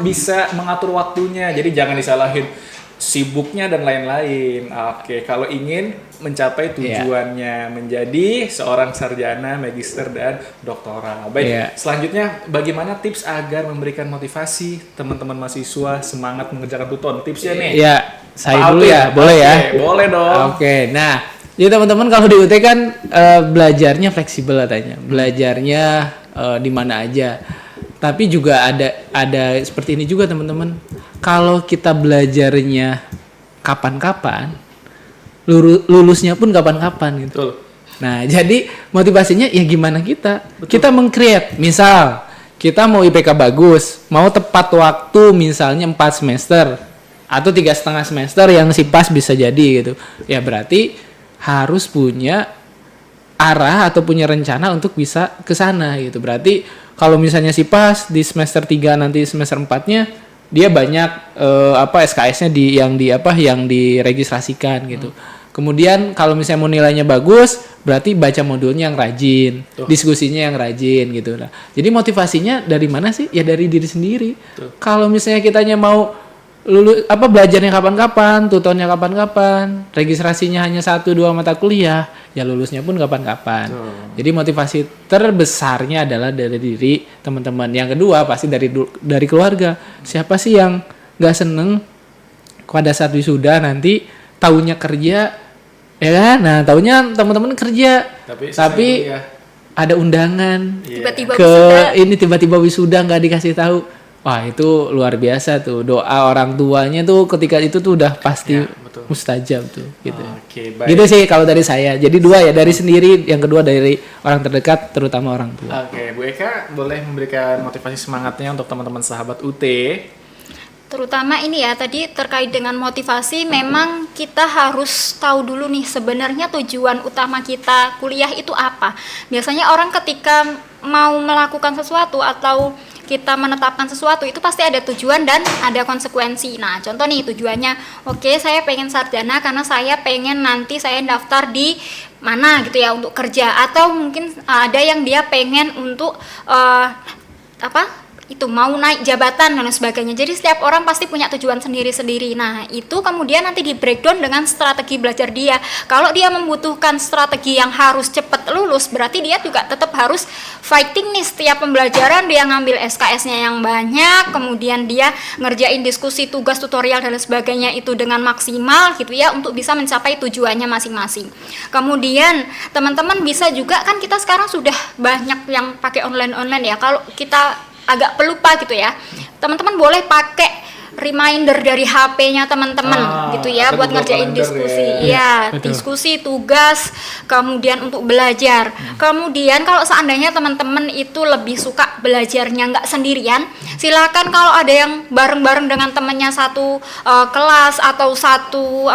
bisa mengatur waktunya. Jadi jangan disalahin sibuknya dan lain-lain. Oke, kalau ingin mencapai tujuannya menjadi seorang sarjana, magister dan doktoral. Baik, selanjutnya bagaimana tips agar memberikan motivasi teman-teman mahasiswa semangat mengerjakan tuton? Tipsnya nih. Iya, saya dulu ya. Boleh ya? Boleh dong. Oke, nah jadi teman-teman kalau di UT kan belajarnya fleksibel katanya, belajarnya di mana aja. Tapi juga ada seperti ini juga teman-teman. Kalau kita belajarnya kapan-kapan, lulusnya pun kapan-kapan gitu. Betul. Nah jadi motivasinya ya gimana kita? Betul. Kita meng-create, misal kita mau IPK bagus, mau tepat waktu misalnya 4 semester atau 3,5 semester yang SIPAS bisa jadi gitu. Ya berarti harus punya arah atau punya rencana untuk bisa ke sana gitu. Berarti kalau misalnya SIPAS di semester 3 nanti semester 4-nya dia banyak SKS-nya yang diregistrasikan gitu. Kemudian kalau misalnya mau nilainya bagus, berarti baca modulnya yang rajin, diskusinya yang rajin gitu. Nah, jadi motivasinya dari mana sih? Ya dari diri sendiri. Kalau misalnya kitanya mau belajarnya kapan-kapan, tutornya kapan-kapan, registrasinya hanya 1-2 mata kuliah, ya lulusnya pun kapan-kapan. Jadi motivasi terbesarnya adalah dari diri teman-teman. Yang kedua pasti dari keluarga. Siapa sih yang nggak seneng pada saat wisuda nanti taunya kerja, ya kan? Nah taunya teman-teman kerja, tapi ada undangan Tiba-tiba tiba-tiba wisuda nggak dikasih tahu. Wah itu luar biasa tuh, doa orang tuanya tuh ketika itu tuh udah pasti mustajab tuh gitu. Baik. Gitu sih kalau dari saya. Jadi 2 ya, dari sendiri, yang kedua dari orang terdekat terutama orang tua. Bu Eka boleh memberikan motivasi semangatnya untuk teman-teman sahabat UT. Terutama ini ya, tadi terkait dengan motivasi, memang kita harus tahu dulu nih sebenarnya tujuan utama kita kuliah itu apa. Biasanya orang ketika mau melakukan sesuatu atau kita menetapkan sesuatu itu pasti ada tujuan dan ada konsekuensi. Nah, contoh nih tujuannya, oke, saya pengen sarjana karena saya pengen nanti saya daftar di mana gitu ya untuk kerja, atau mungkin ada yang dia pengen untuk itu mau naik jabatan dan sebagainya. Jadi setiap orang pasti punya tujuan sendiri-sendiri. Nah, itu kemudian nanti di breakdown dengan strategi belajar dia. Kalau dia membutuhkan strategi yang harus cepat lulus, berarti dia juga tetap harus fighting nih setiap pembelajaran, dia ngambil SKS-nya yang banyak, kemudian dia ngerjain diskusi, tugas, tutorial dan sebagainya itu dengan maksimal gitu ya, untuk bisa mencapai tujuannya masing-masing. Kemudian teman-teman bisa juga, kan kita sekarang sudah banyak yang pakai online ya. Kalau kita agak pelupa gitu ya, teman-teman boleh pakai reminder dari HP-nya teman-teman gitu ya, buat ngerjain diskusi diskusi, tugas, kemudian untuk belajar. Kemudian kalau seandainya teman-teman itu lebih suka belajarnya nggak sendirian, silakan kalau ada yang bareng-bareng dengan temannya satu kelas atau satu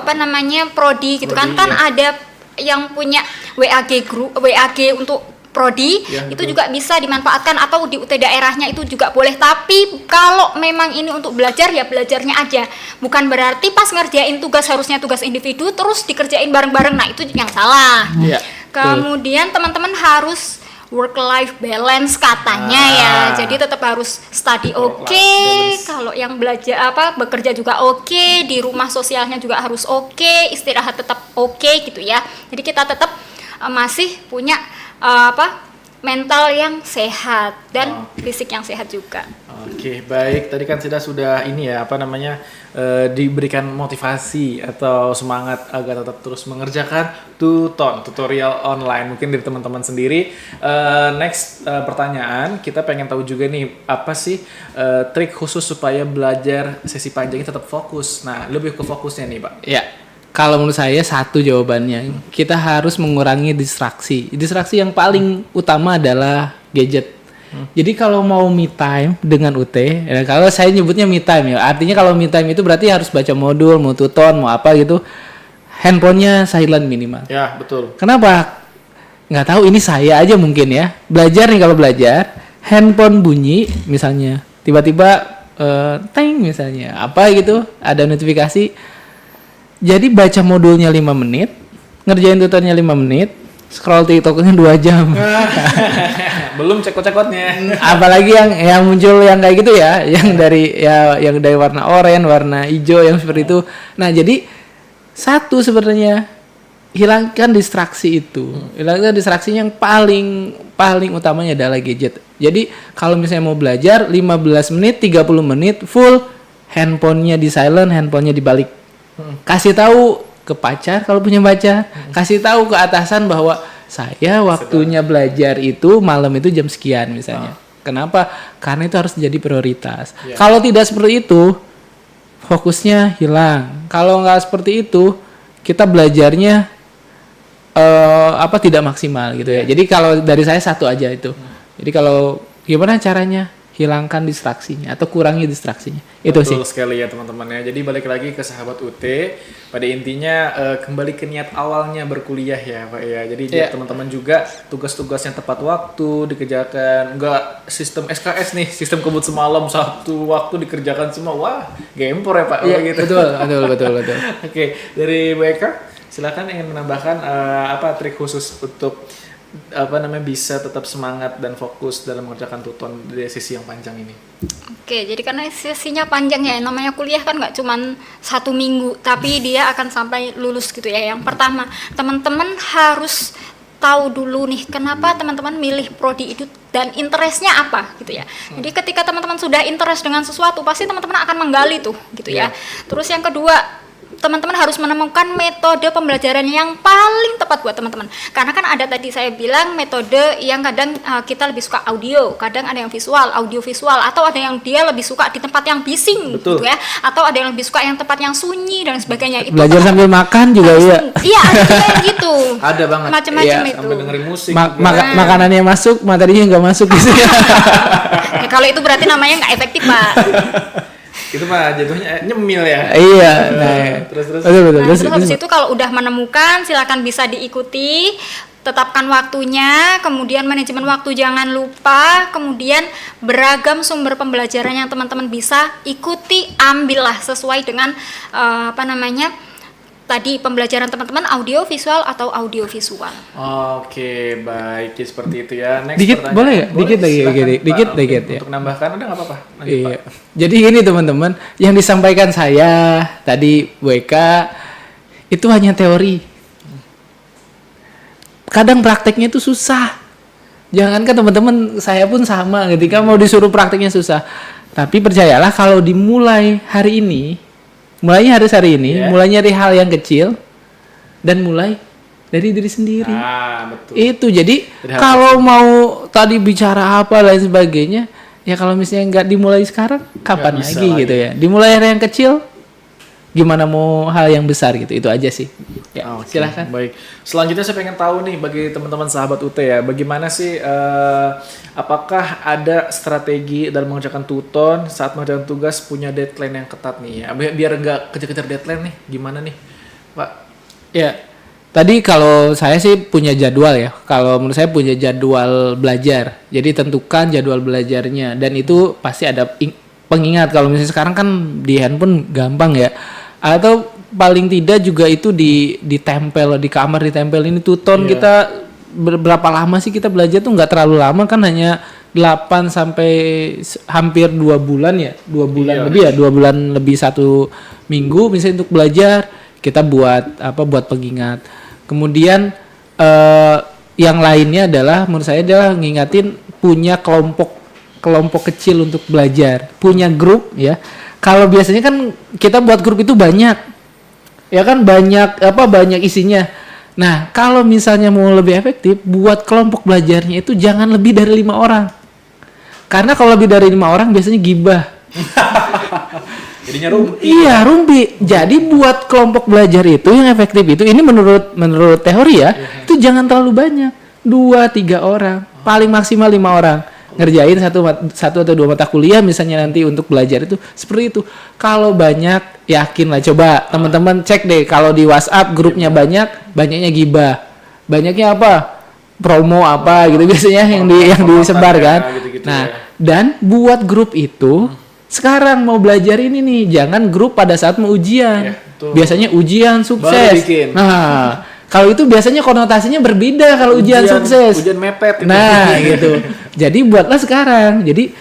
prodi gitu kan ada yang punya WAG untuk prodi itu juga bisa dimanfaatkan, atau di UT daerahnya itu juga boleh. Tapi kalau memang ini untuk belajar ya belajarnya aja, bukan berarti pas ngerjain tugas harusnya tugas individu terus dikerjain bareng-bareng. Nah itu yang salah. Kemudian teman-teman harus work life balance katanya ya, jadi tetap harus study kalau yang belajar bekerja juga di rumah sosialnya juga harus istirahat tetap gitu ya. Jadi kita tetap masih punya mental yang sehat dan fisik yang sehat juga. Baik. Tadi kan sudah ini ya diberikan motivasi atau semangat agar tetap terus mengerjakan tutorial online mungkin dari teman-teman sendiri. Next pertanyaan, kita pengen tahu juga nih apa sih trik khusus supaya belajar sesi panjang ini tetap fokus. Nah, lebih ke fokusnya nih, Pak. Ya. Kalau menurut saya satu jawabannya, kita harus mengurangi distraksi. Distraksi yang paling utama adalah gadget. Jadi kalau mau me time dengan UT, ya kalau saya nyebutnya me time ya, artinya kalau me time itu berarti harus baca modul, mau tuton, mau apa gitu, handphonenya silent minimal. Ya, betul. Kenapa? Nggak tahu, ini saya aja mungkin ya. Belajar nih, kalau belajar, handphone bunyi misalnya, tiba-tiba teng misalnya, apa gitu, ada notifikasi. Jadi baca modulnya 5 menit, ngerjain tutornya 5 menit, scroll TikToknya 2 jam. Belum cekot-cekotnya. Apalagi yang muncul yang kayak gitu ya, yang dari warna oranye, warna hijau yang seperti itu. Nah, jadi satu sebenarnya hilangkan distraksi itu. Hilangkan distraksinya yang paling utamanya adalah gadget. Jadi kalau misalnya mau belajar 15 menit, 30 menit full handphonenya di silent, handphonenya dibalik. Kasih tahu ke pacar kalau punya pacar, kasih tahu ke atasan bahwa saya waktunya belajar itu malam itu jam sekian misalnya. Kenapa? Karena itu harus jadi prioritas. Kalau tidak seperti itu, fokusnya hilang. Kalau nggak seperti itu, kita belajarnya tidak maksimal gitu ya. Jadi kalau dari saya satu aja itu. Jadi kalau gimana caranya? Hilangkan distraksinya atau kurangi distraksinya. Itu sih. Betul sekali ya teman-teman ya. Jadi balik lagi ke sahabat UT, pada intinya kembali ke niat awalnya berkuliah ya Pak ya. Jadi teman-teman juga tugas-tugas yang tepat waktu dikerjakan, enggak sistem SKS nih, sistem kebut semalam satu waktu dikerjakan semua. Wah, gempor ya Pak. Gitu. Betul. Oke, dari Bu Eka silakan ingin menambahkan trik khusus untuk bisa tetap semangat dan fokus dalam mengerjakan tuton dari sesi yang panjang ini? Oke, jadi karena sesinya panjang ya, namanya kuliah kan nggak cuman 1 minggu, tapi dia akan sampai lulus gitu ya. Yang pertama, teman-teman harus tahu dulu nih kenapa teman-teman milih prodi itu dan interestnya apa gitu ya. Jadi ketika teman-teman sudah interest dengan sesuatu, pasti teman-teman akan menggali tuh gitu ya. Terus yang kedua, teman-teman harus menemukan metode pembelajaran yang paling tepat buat teman-teman. Karena kan ada tadi saya bilang metode yang kadang kita lebih suka audio, kadang ada yang visual, audio visual, atau ada yang dia lebih suka di tempat yang bising gitu ya, atau ada yang lebih suka yang tempat yang sunyi dan sebagainya. Itu belajar sambil makan juga ya. Iya, ada juga yang gitu. Ada banget. Macam-macam itu. Sambil dengerin musik. Makanannya masuk, materinya nggak masuk gitu. Ya, kalau itu berarti namanya nggak efektif, Pak. Itu mah jatuhnya nyemil ya. Iya. Terus. Betul. Terus habis itu kalau udah menemukan, silakan bisa diikuti. Tetapkan waktunya, kemudian manajemen waktu jangan lupa, kemudian beragam sumber pembelajaran yang teman-teman bisa ikuti, ambillah sesuai dengan tadi pembelajaran teman-teman audio visual atau audio visual. Oke, baik, seperti itu ya. Next Dikit pertanyaan. boleh ya? Dikit lagi, silakan, dikit Pak. ya. Untuk nambahkan ada nggak apa-apa? Lanjut, Iya. Pak. Jadi ini teman-teman, yang disampaikan saya tadi Bu Eka itu hanya teori. Kadang prakteknya itu susah. Jangankan teman-teman, saya pun sama ketika mau disuruh prakteknya susah. Tapi percayalah kalau dimulai hari ini, mulainya hari ini, mulainya dari hal yang kecil dan mulai dari diri sendiri. Betul. Itu jadi kalau mau tadi bicara apa lain sebagainya, ya kalau misalnya nggak dimulai sekarang, kapan lagi gitu ya? Dimulai dari yang kecil, gimana mau hal yang besar gitu? Itu aja sih. Ya, silahkan. Baik. Selanjutnya saya pengen tahu nih bagi teman-teman sahabat UT ya, bagaimana sih apakah ada strategi dalam mengerjakan tuton saat mengerjakan tugas punya deadline yang ketat nih ya? Biar nggak kejar-kejar deadline nih, gimana nih, Pak? Ya. Tadi kalau saya sih punya jadwal ya. Kalau menurut saya punya jadwal belajar. Jadi tentukan jadwal belajarnya dan itu pasti ada pengingat. Kalau misalnya sekarang kan di handphone gampang ya. Atau paling tidak juga itu ditempel di kamar, ditempel ini tuton kita berapa lama sih kita belajar tuh nggak terlalu lama kan, hanya 8 sampai hampir 2 bulan ya. 2 bulan lebih ya, 2 bulan lebih 1 minggu misalnya untuk belajar. Kita buat pengingat. Kemudian yang lainnya adalah menurut saya adalah ngingatin punya kelompok kecil untuk belajar, punya grup ya. Kalau biasanya kan kita buat grup itu banyak, ya kan banyak isinya. Nah kalau misalnya mau lebih efektif, buat kelompok belajarnya itu jangan lebih dari 5 orang. Karena kalau lebih dari 5 orang biasanya gibah. Jadinya rumpi. Iya rumpi. Jadi buat kelompok belajar itu yang efektif itu, ini menurut teori ya, itu jangan terlalu banyak. 2-3 orang, paling maksimal 5 orang. Ngerjain satu atau 2 mata kuliah misalnya nanti untuk belajar itu seperti itu. Kalau banyak, yakin lah, coba teman-teman cek deh kalau di WhatsApp grupnya banyaknya gibah, banyaknya apa, promo apa gitu biasanya yang disebar kan. Gitu-gitu dan buat grup itu sekarang mau belajar ini nih, jangan grup pada saat mau ujian. Biasanya ujian sukses. Nah, kalau itu biasanya konotasinya berbeda kalau ujian sukses. Ujian mepet. Nah, gitu. Jadi buatlah sekarang. Jadi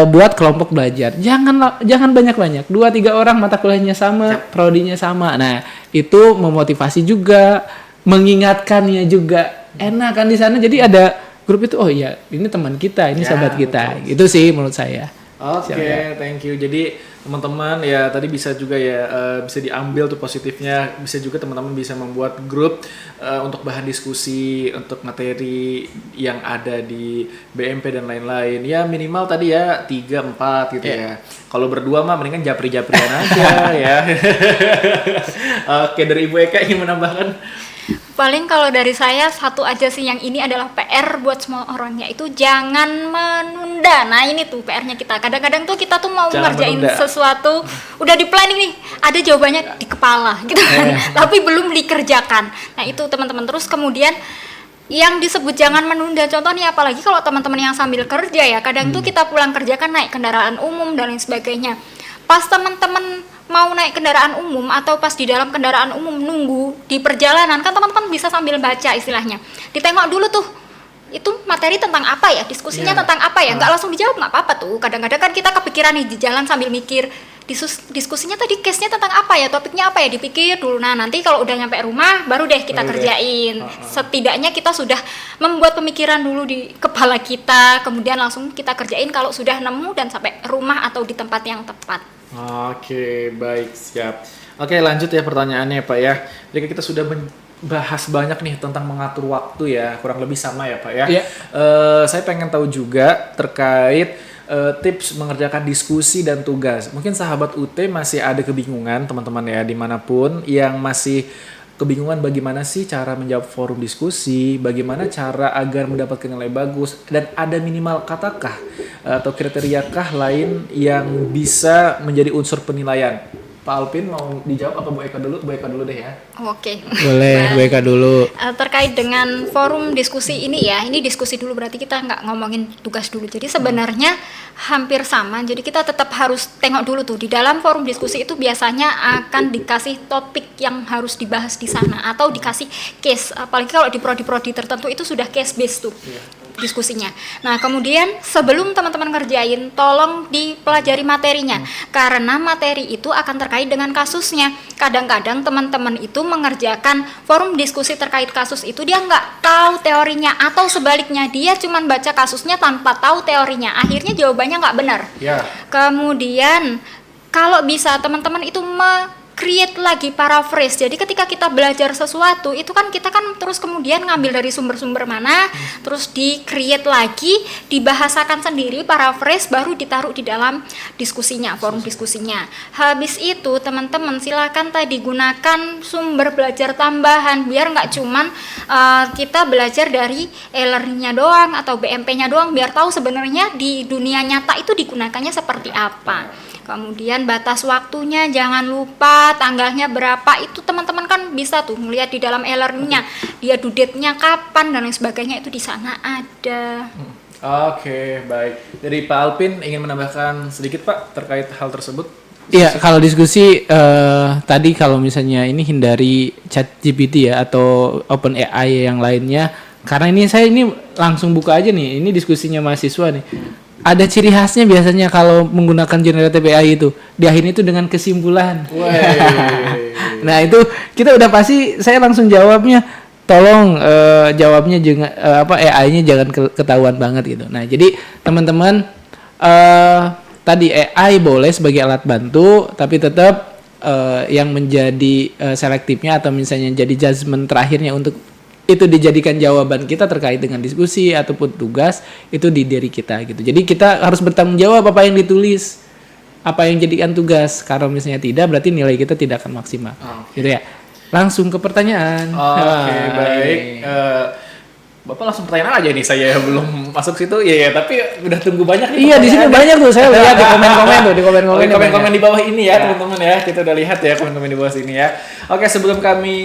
buat kelompok belajar. Jangan banyak-banyak. 2-3 orang mata kuliahnya sama, prodinya sama. Nah, itu memotivasi juga, mengingatkannya juga. Enak kan di sana. Jadi ada grup itu, oh iya, ini teman kita, ini sahabat kita. Itu sih menurut saya. Oke, thank you. Jadi teman-teman ya tadi bisa juga ya bisa diambil tuh positifnya, bisa juga teman-teman bisa membuat grup untuk bahan diskusi untuk materi yang ada di BMP dan lain-lain. Ya minimal tadi ya 3-4 gitu ya. Kalau berdua mah mendingan japri-japrian aja ya. Oke, dari Ibu Eka ingin menambahkan? Paling kalau dari saya satu aja sih, yang ini adalah PR buat semua orang, yaitu jangan menunda. Nah ini tuh PR-nya kita. Kadang-kadang tuh kita tuh mau ngerjain sesuatu, udah di planning nih, ada jawabannya di kepala gitu kan, tapi belum dikerjakan. Nah itu teman-teman. Terus kemudian yang disebut jangan menunda, contohnya apalagi kalau teman-teman yang sambil kerja ya, kadang tuh kita pulang kerja kan naik kendaraan umum dan lain sebagainya. Pas teman-teman mau naik kendaraan umum atau pas di dalam kendaraan umum nunggu di perjalanan kan teman-teman bisa sambil baca istilahnya. Ditengok dulu tuh itu materi tentang apa ya, diskusinya tentang apa ya, nggak langsung dijawab nggak apa-apa tuh. Kadang-kadang kan kita kepikiran nih di jalan sambil mikir diskusinya tadi case-nya tentang apa ya, topiknya apa ya, dipikir dulu. Nah nanti kalau udah nyampe rumah baru deh kita kerjain. Setidaknya kita sudah membuat pemikiran dulu di kepala kita, kemudian langsung kita kerjain kalau sudah nemu dan sampai rumah atau di tempat yang tepat. Oke, baik, siap. Oke, lanjut ya pertanyaannya Pak ya. Jadi kita sudah bahas banyak nih tentang mengatur waktu ya, kurang lebih sama ya Pak ya. Iya. Saya pengen tahu juga terkait tips mengerjakan diskusi dan tugas. Mungkin sahabat UT masih ada kebingungan teman-teman ya, dimanapun yang masih kebingungan bagaimana sih cara menjawab forum diskusi, bagaimana cara agar mendapatkan nilai bagus, dan ada minimal katakah atau kriteriakah lain yang bisa menjadi unsur penilaian. Pak Alpin mau dijawab apa Bu Eka dulu? Bu Eka dulu deh ya. Oke. Boleh, Bu Eka dulu. Terkait dengan forum diskusi ini ya, ini diskusi dulu berarti kita nggak ngomongin tugas dulu. Jadi sebenarnya hampir sama. Jadi kita tetap harus tengok dulu tuh di dalam forum diskusi itu biasanya akan dikasih topik yang harus dibahas di sana atau dikasih case. Apalagi kalau di prodi-prodi tertentu itu sudah case based tuh. Diskusinya. Nah, kemudian sebelum teman-teman ngerjain, tolong dipelajari materinya. Karena materi itu akan terkait dengan kasusnya. Kadang-kadang teman-teman itu mengerjakan forum diskusi terkait kasus itu dia nggak tahu teorinya, atau sebaliknya dia cuma baca kasusnya tanpa tahu teorinya. Akhirnya jawabannya nggak benar. Ya. Kemudian kalau bisa teman-teman itu create lagi paraphrase. Jadi ketika kita belajar sesuatu itu kan kita kan terus kemudian ngambil dari sumber-sumber mana, terus di-create lagi, dibahasakan sendiri paraphrase, baru ditaruh di dalam diskusinya, forum diskusinya. Habis itu teman-teman silakan tadi gunakan sumber belajar tambahan biar nggak cuman kita belajar dari e-learning-nya doang atau BMP-nya doang, biar tahu sebenarnya di dunia nyata itu digunakannya seperti apa. Kemudian batas waktunya jangan lupa, tanggalnya berapa, itu teman-teman kan bisa tuh melihat di dalam e-learning-nya, dia due date-nya kapan dan lain sebagainya, itu di sana ada. Oke, baik. Dari Pak Alpin ingin menambahkan sedikit Pak terkait hal tersebut? Iya, kalau diskusi tadi kalau misalnya ini hindari ChatGPT ya atau OpenAI yang lainnya, karena saya ini langsung buka aja nih, ini diskusinya mahasiswa nih. Ada ciri khasnya biasanya kalau menggunakan generative AI itu. Di akhir itu dengan kesimpulan. Nah, itu kita udah pasti saya langsung jawabnya, tolong jawabnya jangan AI-nya jangan ketahuan banget gitu. Nah, jadi teman-teman tadi AI boleh sebagai alat bantu, tapi tetap yang menjadi selektifnya atau misalnya jadi judgement terakhirnya untuk itu dijadikan jawaban kita terkait dengan diskusi ataupun tugas itu di diri kita gitu. Jadi kita harus bertanggung jawab apa yang ditulis, apa yang jadikan tugas. Kalau misalnya tidak, berarti nilai kita tidak akan maksimal. Gitu ya. Langsung ke pertanyaan. Oke, baik. Bapak langsung pertanyaan aja nih, saya belum masuk situ. Ya, tapi udah tunggu banyak nih. Iya, di sini banyak tuh, saya lihat di komen-komen tuh, di komen-komen di bawah ini ya, teman-teman ya. Kita udah lihat ya komen-komen di bawah sini ya. Oke, sebelum kami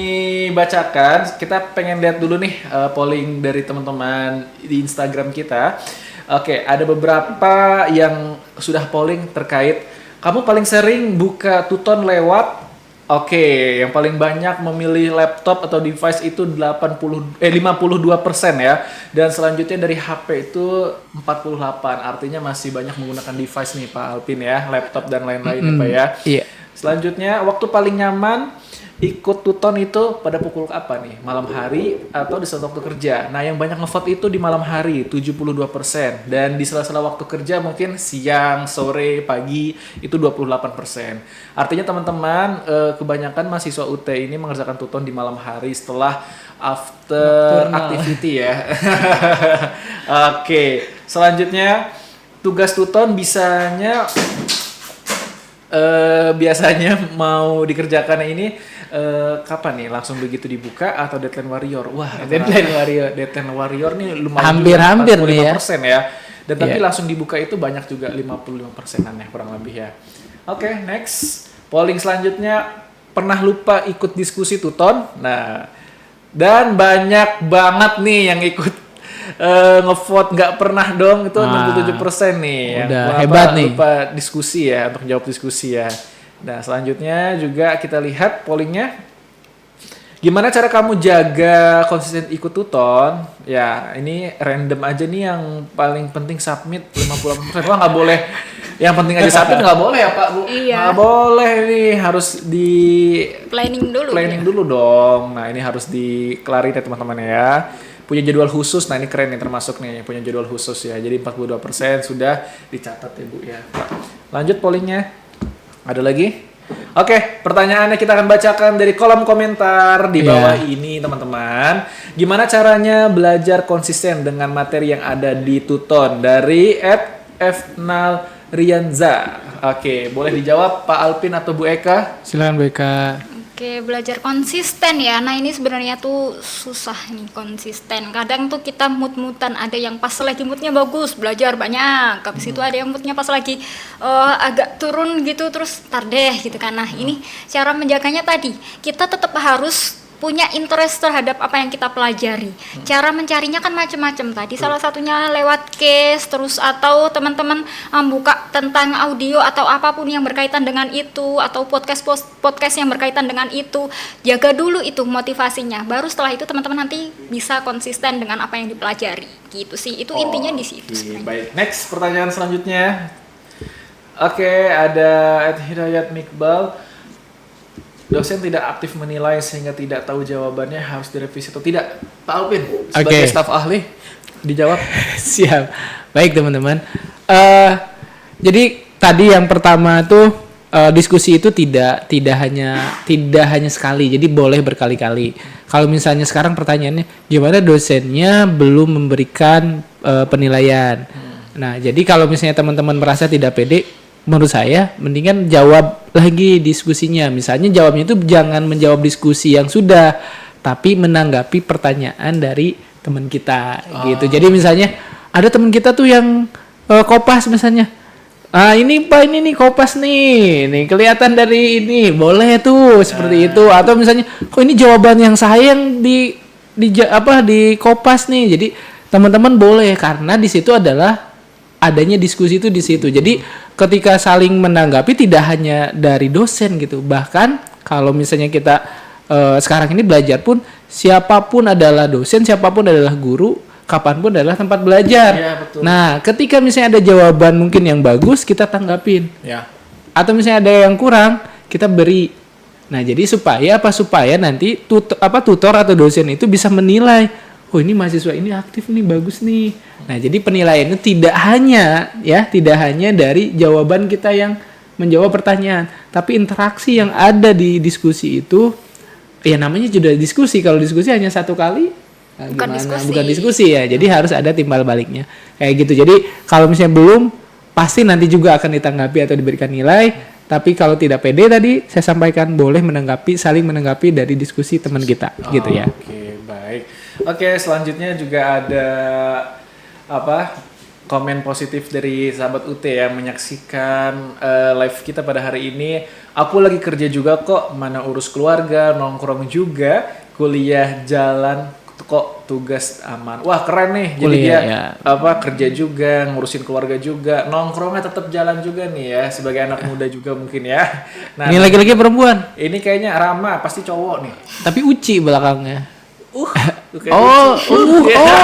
bacakan, kita pengen lihat dulu nih polling dari teman-teman di Instagram kita. Oke, ada beberapa yang sudah polling terkait kamu paling sering buka Tuton lewat. Oke, yang paling banyak memilih laptop atau device itu 52% ya. Dan selanjutnya dari HP itu 48. Artinya masih banyak menggunakan device nih Pak Alpin ya, laptop dan lain-lain ya Pak ya. Iya. Selanjutnya, waktu paling nyaman ikut Tuton itu pada pukul apa nih? Malam hari atau di saat waktu kerja? Nah, yang banyak ngevote itu di malam hari, 72%. Dan di sela-sela waktu kerja mungkin siang, sore, pagi, itu 28%. Artinya teman-teman, kebanyakan mahasiswa UT ini mengerjakan Tuton di malam hari setelah after activity ya. Oke, selanjutnya tugas Tuton biasanya mau dikerjakan ini kapan nih? Langsung begitu dibuka atau deadline warrior? Wah, deadline warrior nih lumayan hampir nih ya. ya. Dan tapi langsung dibuka itu banyak juga 55%-an ya kurang lebih ya. Oke, next. Polling selanjutnya, pernah lupa ikut diskusi Tuton? Nah, dan banyak banget nih yang ikut ngevote nggak pernah dong, itu 67% nih. Udah hebat nih. Lupa diskusi ya, untuk jawab diskusi ya. Nah, selanjutnya juga kita lihat pollingnya. Gimana cara kamu jaga konsisten ikut tuton? Ya, ini random aja nih yang paling penting submit 58%. Wah, nggak boleh. Yang penting aja submit nggak boleh ya Pak Bu? Iya. Nggak boleh nih, harus di Planning dulu. planning ya. dulu dong. Nah, ini harus dikelarin ya teman-teman ya. Punya jadwal khusus, nah ini keren nih termasuk nih, punya jadwal khusus ya. Jadi 42% sudah dicatat ya Bu ya. Lanjut pollingnya. Ada lagi? Oke, pertanyaannya kita akan bacakan dari kolom komentar di bawah ini teman-teman. Gimana caranya belajar konsisten dengan materi yang ada di Tuton dari @fnalrianza. Oke, boleh dijawab Pak Alpin atau Bu Eka? Silakan BK. Oke, belajar konsisten ya. Nah, ini sebenarnya tuh susah nih konsisten. Kadang tuh kita mood-moodan, ada yang pas lagi moodnya bagus, belajar banyak. Habis itu ada yang moodnya pas lagi agak turun gitu, terus tar deh gitu kan. Nah, ini cara menjaganya tadi. Kita tetap harus punya interest terhadap apa yang kita pelajari. Cara mencarinya kan macam-macam tadi. Salah satunya lewat case, terus atau teman-teman buka tentang audio atau apapun yang berkaitan dengan itu, atau podcast yang berkaitan dengan itu. Jaga dulu itu motivasinya. Baru setelah itu teman-teman nanti bisa konsisten dengan apa yang dipelajari. Gitu sih. Itu intinya di situ sebenarnya. Baik, next pertanyaan selanjutnya. Oke, ada @hidayat Mikbal. Dosen tidak aktif menilai sehingga tidak tahu jawabannya, harus direvisi atau tidak? Pak Alvin, sebagai staf ahli, dijawab. Siap. Baik teman-teman. Jadi tadi yang pertama tuh diskusi itu tidak hanya sekali, jadi boleh berkali-kali. Kalau misalnya sekarang pertanyaannya, gimana dosennya belum memberikan penilaian? Nah, jadi kalau misalnya teman-teman merasa tidak pede, menurut saya mendingan jawab lagi diskusinya. Misalnya jawabnya itu jangan menjawab diskusi yang sudah, tapi menanggapi pertanyaan dari teman kita gitu. Jadi misalnya ada teman kita tuh yang kopas misalnya. Ini Pak, ini nih kopas nih kelihatan dari ini, boleh tuh seperti itu. Atau misalnya kok ini jawaban yang sayang di kopas nih. Jadi teman-teman boleh, karena di situ adalah adanya diskusi itu di situ. Jadi ketika saling menanggapi tidak hanya dari dosen gitu. Bahkan kalau misalnya kita sekarang ini belajar pun, siapapun adalah dosen, siapapun adalah guru, kapanpun adalah tempat belajar. Ya, betul. Nah, ketika misalnya ada jawaban mungkin yang bagus, kita tanggapin. Ya. Atau misalnya ada yang kurang, kita beri. Nah, jadi supaya nanti tutor atau dosen itu bisa menilai, oh ini mahasiswa ini aktif nih, bagus nih. Nah, jadi penilaian itu tidak hanya dari jawaban kita yang menjawab pertanyaan, tapi interaksi yang ada di diskusi itu, ya namanya juga diskusi. Kalau diskusi hanya satu kali, bukan diskusi ya. Jadi harus ada timbal baliknya, kayak gitu. Jadi kalau misalnya belum, pasti nanti juga akan ditanggapi atau diberikan nilai. Tapi kalau tidak pede tadi saya sampaikan, boleh saling menanggapi dari diskusi teman kita, gitu ya. Oke, baik. Oke, selanjutnya juga ada komen positif dari sahabat UT yang menyaksikan live kita pada hari ini. Aku lagi kerja juga kok, mana urus keluarga, nongkrong juga, kuliah jalan kok, tugas aman. Wah, keren nih. Jadi dia kerja juga, ngurusin keluarga juga, nongkrongnya tetap jalan juga nih ya, sebagai anak muda juga mungkin ya. Nah, ini laki-laki perempuan? Ini kayaknya Rama, pasti cowok nih. Tapi Uci belakangnya.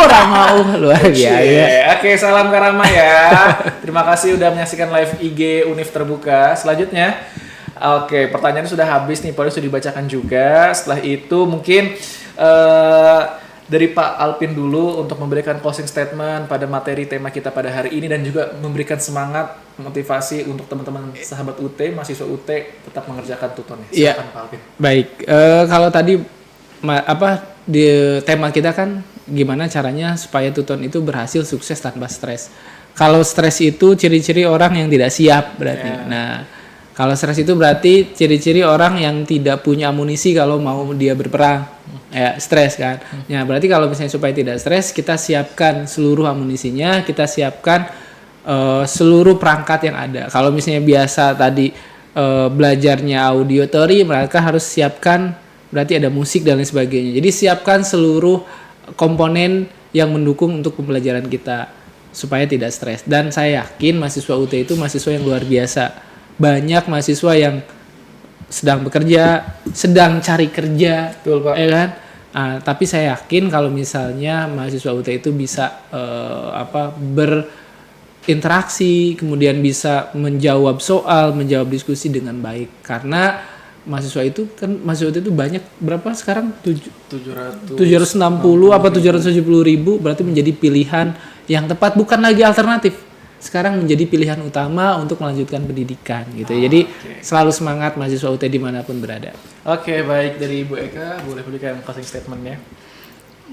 Rama luar biasa. Oke, salam ke Rama ya. Terima kasih udah menyaksikan live IG Univ Terbuka. Selanjutnya, oke, pertanyaannya sudah habis nih, poin sudah dibacakan juga. Setelah itu mungkin dari Pak Alpin dulu untuk memberikan closing statement pada materi tema kita pada hari ini, dan juga memberikan semangat, motivasi untuk teman-teman sahabat UT, mahasiswa UT tetap mengerjakan tutonnya. Silakan Pak Alpin. Baik, kalau tadi di tema kita kan gimana caranya supaya tuton itu berhasil sukses tanpa stres. Kalau stres itu ciri-ciri orang yang tidak siap berarti. Nah, kalau stres itu berarti ciri-ciri orang yang tidak punya amunisi kalau mau dia berperang. Stres kan. Ya, berarti kalau misalnya supaya tidak stres, kita siapkan seluruh amunisinya, kita siapkan seluruh perangkat yang ada. Kalau misalnya biasa tadi belajarnya audio teori, mereka harus siapkan berarti ada musik dan lain sebagainya. Jadi siapkan seluruh komponen yang mendukung untuk pembelajaran kita supaya tidak stres. Dan saya yakin mahasiswa UT itu mahasiswa yang luar biasa. Banyak mahasiswa yang sedang bekerja, sedang cari kerja, Betul, Pak. ya kan? Tapi saya yakin kalau misalnya mahasiswa UT itu bisa berinteraksi, kemudian bisa menjawab soal, menjawab diskusi dengan baik. Karena mahasiswa UT itu banyak, berapa sekarang? 760 apa 770.000, berarti menjadi pilihan yang tepat, bukan lagi alternatif. Sekarang menjadi pilihan utama untuk melanjutkan pendidikan gitu. Jadi selalu semangat mahasiswa UT dimanapun berada. Oke, baik, dari Ibu Eka boleh berikan closing statement-nya.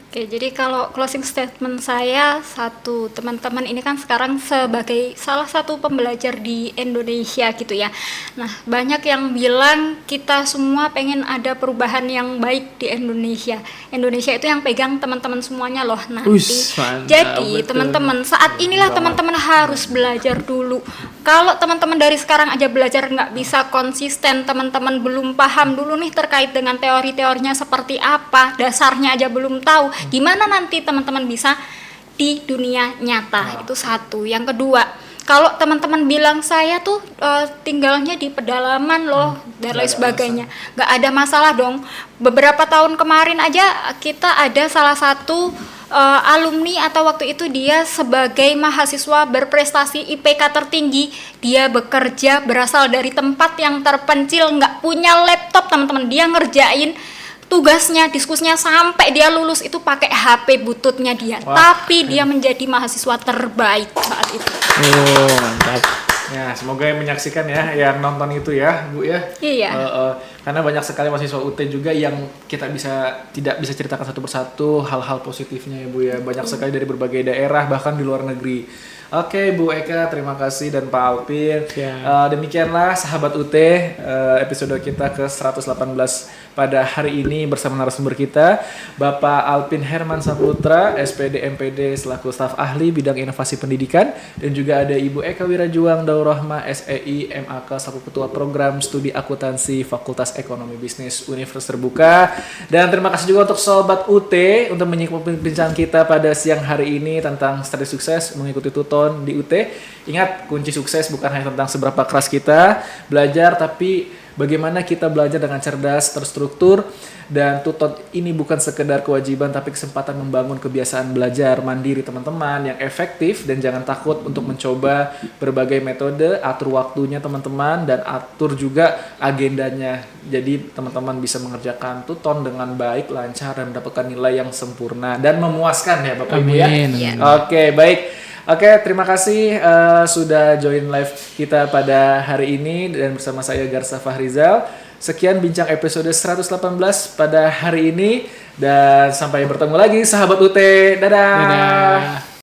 Oke, jadi kalau closing statement saya, satu, teman-teman ini kan sekarang sebagai salah satu pembelajar di Indonesia gitu ya. Nah, banyak yang bilang kita semua pengen ada perubahan yang baik di Indonesia. Indonesia itu yang pegang teman-teman semuanya loh nanti. Mantap, Jadi, betul. teman-teman, saat inilah teman-teman harus belajar dulu. Kalau teman-teman dari sekarang aja belajar nggak bisa konsisten, teman-teman belum paham dulu nih terkait dengan teori-teorinya seperti apa, dasarnya aja belum tahu, gimana nanti teman-teman bisa di dunia nyata. Itu satu. Yang kedua, kalau teman-teman bilang saya tuh tinggalnya di pedalaman loh dan lain sebagainya, nggak ada masalah dong. Beberapa tahun kemarin aja kita ada salah satu alumni, atau waktu itu dia sebagai mahasiswa berprestasi IPK tertinggi, dia bekerja berasal dari tempat yang terpencil, nggak punya laptop teman-teman, dia ngerjain tugasnya, diskusinya sampai dia lulus itu pakai HP bututnya dia. Tapi dia menjadi mahasiswa terbaik saat itu. Oh, mantap. Ya, semoga yang menyaksikan ya, yang nonton itu ya, Bu ya. Iya. Karena banyak sekali mahasiswa UT juga yang kita tidak bisa ceritakan satu persatu hal-hal positifnya ya, Bu ya. Banyak sekali dari berbagai daerah, bahkan di luar negeri. Oke, Bu Eka, terima kasih, dan Pak Alpin. Demikianlah sahabat UT, episode kita ke 118 pada hari ini bersama narasumber kita, Bapak Alpin Herman Saputra, SPD MPD selaku staf ahli bidang inovasi pendidikan, dan juga ada Ibu Eka Wirajuang Daurahma, SEI MAK selaku ketua program studi akuntansi Fakultas Ekonomi Bisnis Universitas Terbuka. Dan terima kasih juga untuk sobat UT untuk menyimak perbincangan kita pada siang hari ini tentang strategi sukses mengikuti tuton di UT. Ingat, kunci sukses bukan hanya tentang seberapa keras kita belajar, tapi bagaimana kita belajar dengan cerdas, terstruktur. Dan tuton ini bukan sekedar kewajiban, tapi kesempatan membangun kebiasaan belajar mandiri teman-teman yang efektif. Dan jangan takut untuk mencoba berbagai metode, atur waktunya teman-teman, dan atur juga agendanya. Jadi teman-teman bisa mengerjakan tuton dengan baik, lancar, dan mendapatkan nilai yang sempurna dan memuaskan ya Bapak Ibu ya. Iya. Oke, baik. Oke, terima kasih sudah join live kita pada hari ini dan bersama saya Garsa Fahrizal. Sekian bincang episode 118 pada hari ini dan sampai bertemu lagi sahabat UT. Dadah. Dadah.